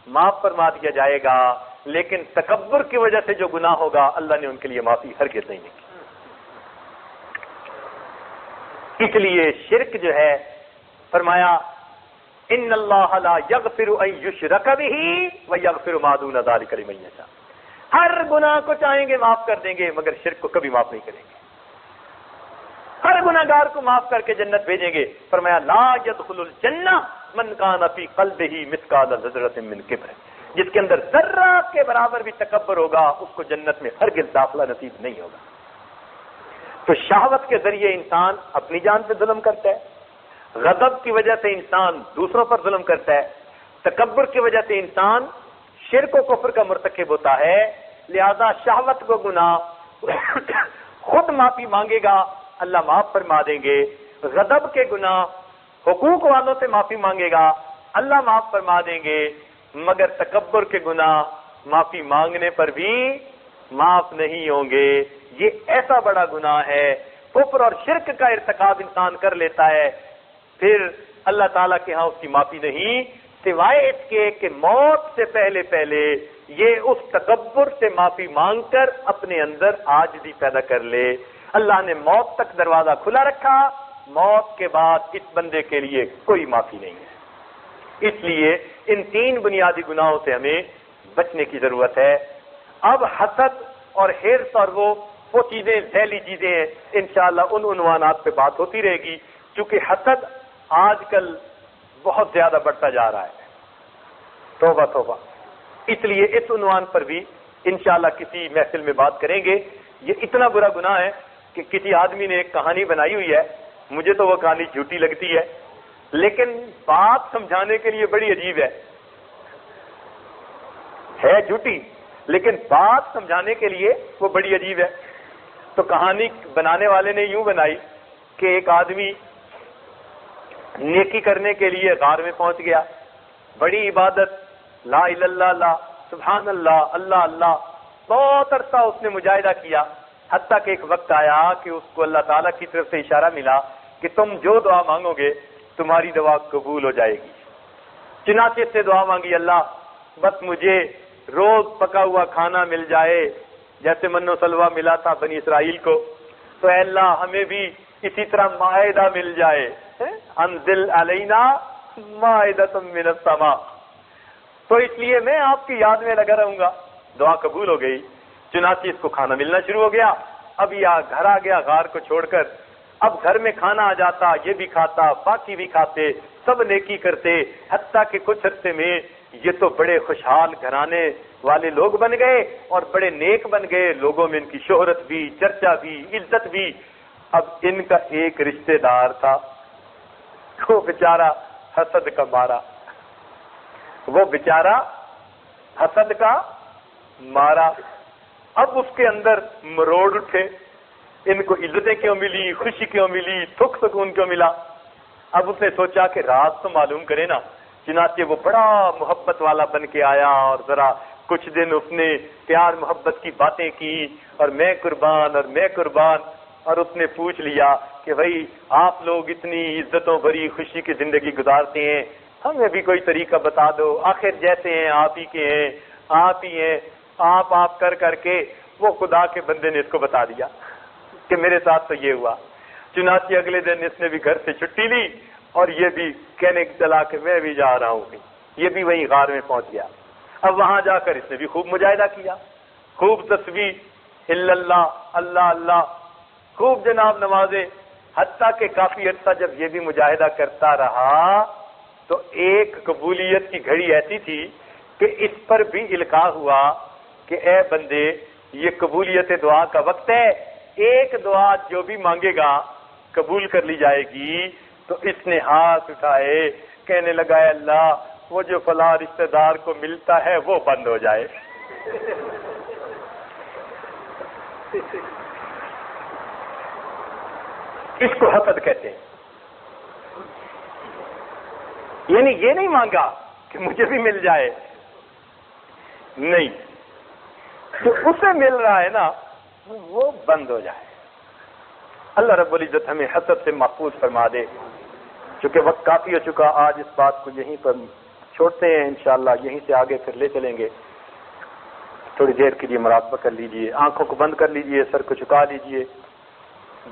معاف فرما دیا جائے گا، لیکن تکبر کی وجہ سے جو گناہ ہوگا اللہ نے ان کے لیے معافی ہرگز نہیں کی۔ اس لیے شرک جو ہے فرمایا ان اللہ لا یغفر ان یشرک بہ ویغفر ما دون ذلک لمن یشاء، ہر گناہ کو چاہیں گے معاف کر دیں گے مگر شرک کو کبھی معاف نہیں کریں گے، ہر گناہگار کو معاف کر کے جنت بھیجیں گے۔ فرمایا لا يدخل الجنہ من کان فی قلبہ مثقال ذرۃ من کبر، جس کے اندر ذرہ کے برابر بھی تکبر ہوگا اس کو جنت میں ہرگز داخلہ نصیب نہیں ہوگا۔ تو شہوت کے ذریعے انسان اپنی جان پہ ظلم کرتا ہے، غضب کی وجہ سے انسان دوسروں پر ظلم کرتا ہے، تکبر کی وجہ سے انسان شرک و کفر کا مرتکب ہوتا ہے، لہذا شہوت کو گناہ خود معافی مانگے گا اللہ معاف فرما دیں گے، غضب کے گناہ حقوق والوں سے معافی مانگے گا اللہ معاف فرما دیں گے، مگر تکبر کے گناہ معافی مانگنے پر بھی معاف نہیں ہوں گے۔ یہ ایسا بڑا گناہ ہے، کفر اور شرک کا ارتکاب انسان کر لیتا ہے، پھر اللہ تعالیٰ کے ہاں اس کی معافی نہیں، سوائے اس کے کہ موت سے پہلے پہلے یہ اس تکبر سے معافی مانگ کر اپنے اندر عاجزی پیدا کر لے۔ اللہ نے موت تک دروازہ کھلا رکھا، موت کے بعد اس بندے کے لیے کوئی معافی نہیں ہے۔ اس لیے ان تین بنیادی گناہوں سے ہمیں بچنے کی ضرورت ہے۔ اب حسد اور حرص اور وہ چیزیں ذیلی چیزیں ہیں، انشاءاللہ ان عنوانات پہ بات ہوتی رہے گی، چونکہ حسد آج کل بہت زیادہ بڑھتا جا رہا ہے، توبہ توبہ۔ اس لیے اس عنوان پر بھی انشاءاللہ کسی محفل میں بات کریں گے۔ یہ اتنا برا گناہ ہے کہ کسی آدمی نے ایک کہانی بنائی ہوئی ہے، مجھے تو وہ کہانی جھوٹی لگتی ہے لیکن بات سمجھانے کے لیے بڑی عجیب ہے جھوٹی لیکن بات سمجھانے کے لیے وہ بڑی عجیب ہے۔ تو کہانی بنانے والے نے یوں بنائی کہ ایک آدمی نیکی کرنے کے لیے غار میں پہنچ گیا، بڑی عبادت، لا الہ الا اللہ، سبحان اللہ، اللہ اللہ، بہت عرصہ اس نے مجاہدہ کیا، حتیٰ کہ ایک وقت آیا کہ اس کو اللہ تعالیٰ کی طرف سے اشارہ ملا کہ تم جو دعا مانگو گے تمہاری دعا قبول ہو جائے گی۔ چنانچہ سے دعا مانگی، اللہ بس مجھے روز پکا ہوا کھانا مل جائے جیسے من و سلوہ ملا تھا بنی اسرائیل کو، تو اے اللہ ہمیں بھی اسی طرح مائدہ مل جائے، انزل علینا مائدۃ من السماء۔ تو اس لیے میں آپ کی یاد میں لگا رہوں گا۔ دعا قبول ہو گئی، چنانچہ اس کو کھانا ملنا شروع ہو گیا۔ اب یہ گھر آ گیا غار کو چھوڑ کر، اب گھر میں کھانا آ جاتا، یہ بھی کھاتا، باقی بھی کھاتے، سب نیکی کرتے، حتیٰ کہ کچھ عرصے میں یہ تو بڑے خوشحال گھرانے والے لوگ بن گئے اور بڑے نیک بن گئے، لوگوں میں ان کی شہرت بھی، چرچا بھی، عزت بھی۔ اب ان کا ایک رشتہ دار تھا، وہ بیچارہ حسد کا مارا، وہ بیچارہ حسد کا مارا۔ اب اس کے اندر مروڑ اٹھے، ان کو عزتیں کیوں ملی، خوشی کیوں ملی، سکھ سکون کیوں ملا۔ اب اس نے سوچا کہ راز تو معلوم کرے نا، چنانچہ وہ بڑا محبت والا بن کے آیا اور ذرا کچھ دن اس نے پیار محبت کی باتیں کی اور میں قربان اور میں قربان، اور اس نے پوچھ لیا کہ بھائی آپ لوگ اتنی عزتوں بھری خوشی کی زندگی گزارتے ہیں، ہمیں بھی کوئی طریقہ بتا دو، آخر جیسے ہیں آپ ہی کے ہیں، آپ ہی ہیں، آپ کر کر کے وہ خدا کے بندے نے اس کو بتا دیا کہ میرے ساتھ تو یہ ہوا۔ چنانچہ اگلے دن اس نے بھی گھر سے چھٹی لی اور یہ بھی کہنے چلا کہ میں بھی جا رہا ہوں، یہ بھی وہیں غار میں پہنچ گیا۔ اب وہاں جا کر اس نے بھی خوب مجاہدہ کیا، خوب تسبیح، الا اللہ، اللہ اللہ، خوب جناب نمازیں، حتیٰ کہ کافی عرصہ جب یہ بھی مجاہدہ کرتا رہا تو ایک قبولیت کی گھڑی ایسی تھی کہ اس پر بھی القاء ہوا کہ اے بندے یہ قبولیت دعا کا وقت ہے، ایک دعا جو بھی مانگے گا قبول کر لی جائے گی۔ تو اس نے ہاتھ اٹھائے، کہنے لگا اے اللہ وہ جو فلاں رشتہ دار کو ملتا ہے وہ بند ہو جائے۔ اس کو حسد کہتے ہیں۔ یعنی یہ نہیں مانگا کہ مجھے بھی مل جائے، نہیں، جو اسے مل رہا ہے نا وہ بند ہو جائے۔ اللہ رب العزت ہمیں حسد سے محفوظ فرما دے۔ چونکہ وقت کافی ہو چکا، آج اس بات کو یہیں پر چھوڑتے ہیں، انشاءاللہ یہیں سے آگے پھر لے چلیں گے۔ تھوڑی دیر کے لیے مراقبہ کر لیجئے، آنکھوں کو بند کر لیجئے، سر کو جھکا لیجئے،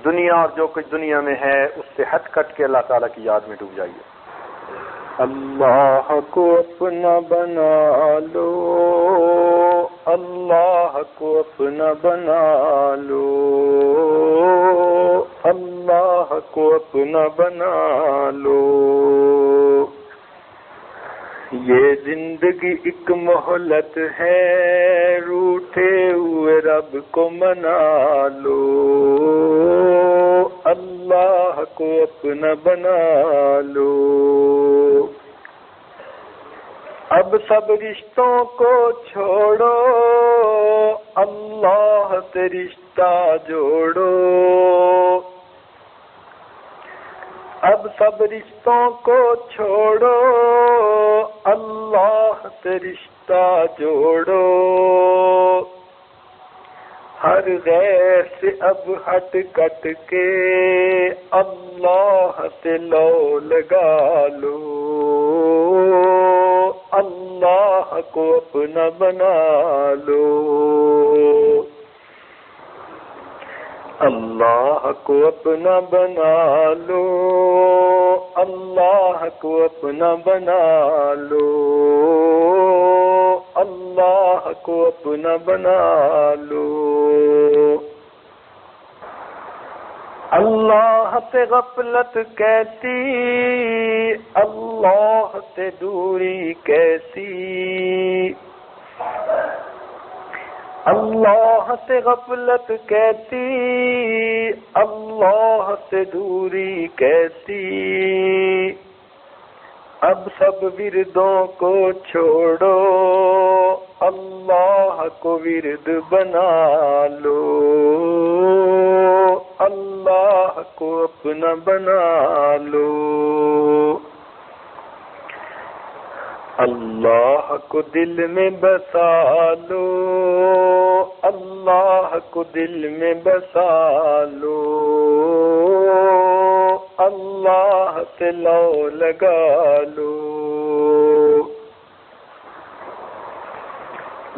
دنیا اور جو کچھ دنیا میں ہے اس سے ہٹ کٹ کے اللہ تعالیٰ کی یاد میں ڈوب جائیے. اللہ کو اپنا بنا لو، اللہ کو اپنا بنا لو، اللہ کو اپنا بنا لو. یہ زندگی ایک مہلت ہے، روٹھے ہوئے رب کو منا لو، اللہ کو اپنا بنا لو. اب سب رشتوں کو چھوڑو، اللہ سے رشتہ جوڑو. اب سب رشتوں کو چھوڑو، اللہ سے رشتہ جوڑو. ہر غیر سے اب ہٹ کٹ کے اللہ سے لو لگا لو، اللہ کو اپنا بنا لو. اللہ کو اپنا بنا لو، اللہ کو اپنا بنا لو، اللہ کو اپنا بنا لو. اللہ سے غفلت کیسی، اللہ سے دوری کیسی. اللہ سے غفلت کیسی، اللہ سے دوری کیسی. اب سب وردوں کو چھوڑو، اللہ کو ورد بنا لو، اللہ کو اپنا بنا لو. اللہ کو دل میں بسا لو، اللہ کو دل میں بسا لو، اللہ سے لو لگا لو.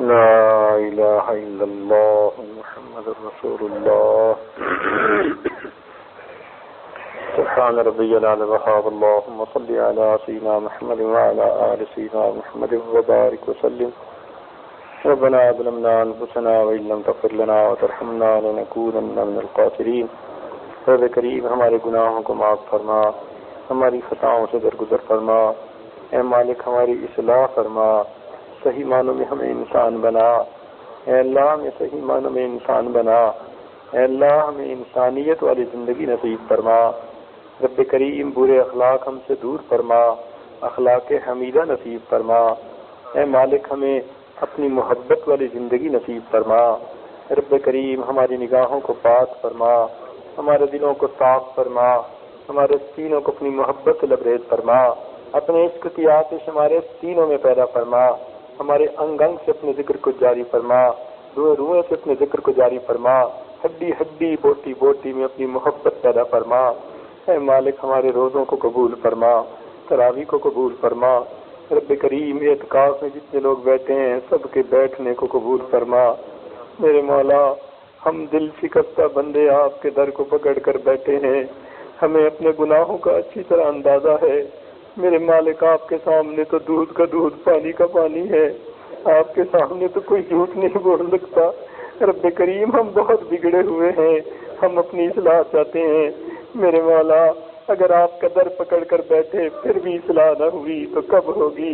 لا الہ الا اللہ محمد رسول اللہ. سبحان ربی العلی الوهاب. اللهم صل على سيدنا محمد وعلى آل سيدنا محمد وبارك وسلم. ربنا ظلمنا انفسنا وان لم تغفر لنا وترحمنا لنكونن من الخاسرين. رب کریم ہمارے گناہوں کو معاف فرما، ہماری خطاؤں سے درگزر فرما. اے مالک ہماری اصلاح فرما، صحیح معنوں میں ہمیں انسان بنا. اے اللہ ہمیں صحیح معنوں میں انسان بنا. اے اللہ ہمیں انسانیت والی زندگی نصیب فرما. رب کریم برے اخلاق ہم سے دور فرما، اخلاق حمیدہ نصیب فرما. اے مالک ہمیں اپنی محبت والی زندگی نصیب فرما. رب کریم ہماری نگاہوں کو پاک فرما، ہمارے دلوں کو صاف فرما، ہمارے سینوں کو اپنی محبت سے لبریز فرما. اپنے عشق کی آتش ہمارے سینوں میں پیدا فرما، ہمارے انگ انگ سے اپنے ذکر کو جاری فرما، روئے روئے سے اپنے ذکر کو جاری فرما، ہڈی ہڈی بوٹی بوٹی میں اپنی محبت پیدا فرما. اے مالک ہمارے روزوں کو قبول فرما، تراویح کو قبول فرما. رب کریم اعتکاف میں جتنے لوگ بیٹھے ہیں سب کے بیٹھنے کو قبول فرما. میرے مولا ہم دل شکستہ بندے آپ کے در کو پکڑ کر بیٹھے ہیں، ہمیں اپنے گناہوں کا اچھی طرح اندازہ ہے. میرے مالک آپ کے سامنے تو دودھ کا دودھ پانی کا پانی ہے، آپ کے سامنے تو کوئی جھوٹ نہیں بول سکتا. رب کریم ہم بہت بگڑے ہوئے ہیں، ہم اپنی اصلاح چاہتے ہیں. میرے مولا اگر آپ کا در پکڑ کر بیٹھے پھر بھی اصلاح نہ ہوئی تو کب ہوگی؟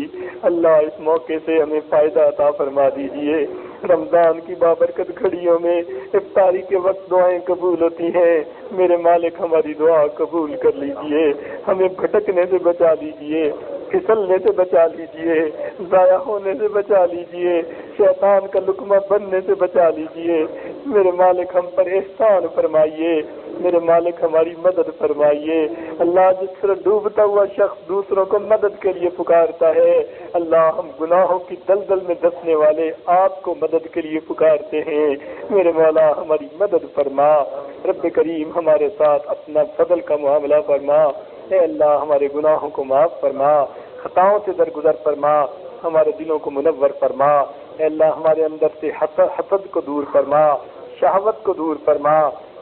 اللہ اس موقع سے ہمیں فائدہ عطا فرما دیجئے. رمضان کی بابرکت گھڑیوں میں افطاری کے وقت دعائیں قبول ہوتی ہیں. میرے مالک ہماری دعا قبول کر لیجئے، ہمیں بھٹکنے سے بچا لیجئے، پھسلنے سے بچا لیجئے، ضائع ہونے سے بچا لیجئے، شیطان کا لقمہ بننے سے بچا لیجئے. میرے مالک ہم پر احسان فرمائیے، میرے مالک ہماری مدد فرمائیے. اللہ جس طرح ڈوبتا ہوا شخص دوسروں کو مدد کے لیے پکارتا ہے، اللہ ہم گناہوں کی دلدل میں دسنے والے آپ کو مدد کے لیے پکارتے ہیں. میرے مولا ہماری مدد فرما. رب کریم ہمارے ساتھ اپنا فضل کا معاملہ فرما. اے اللہ ہمارے گناہوں کو معاف فرما، خطاؤں سے درگزر فرما، ہمارے دلوں کو منور فرما. اے اللہ ہمارے اندر سے حسد کو دور فرما، شہوت کو دور فرما.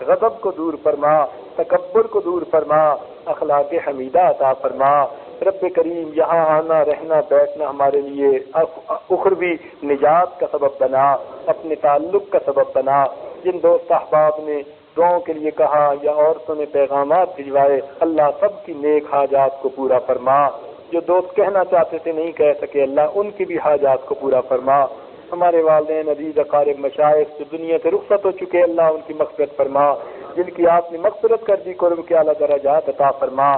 غضب کو دور فرما، تکبر کو دور فرما، اخلاق حمیدہ عطا فرما۔ رب کریم یہاں آنا رہنا بیٹھنا ہمارے لیے اخروی نجات کا سبب بنا، اپنے تعلق کا سبب بنا۔ جن دوست احباب نے دعاؤں کے لیے کہا یا عورتوں نے پیغامات بھجوائے، اللہ سب کی نیک حاجات کو پورا فرما۔ جو دوست کہنا چاہتے تھے نہیں کہہ سکے، اللہ ان کی بھی حاجات کو پورا فرما۔ ہمارے والدین عزیز اقارب مشائخ جو دنیا سے رخصت ہو چکے، اللہ ان کی مغفرت فرما۔ جن کی آپ نے مغفرت کر دی، قرب کے اعلیٰ درجات عطا فرما۔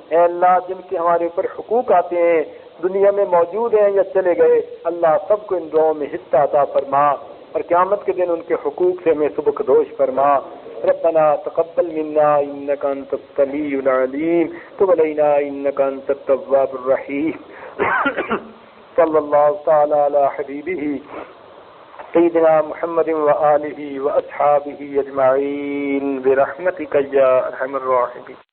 اے اللہ جن کے ہمارے اوپر حقوق آتے ہیں، دنیا میں موجود ہیں یا چلے گئے، اللہ سب کو ان دعاؤں میں حصہ عطا فرما، اور قیامت کے دن ان کے حقوق سے ہمیں سبکدوش فرما۔ ربنا تقبل منا انك انت السميع العليم تب علينا انك انت التواب الرحيم صلى الله تعالى على حبيبه سيدنا محمد وآله وأصحابه أجمعين برحمتك يا أرحم الراحمين.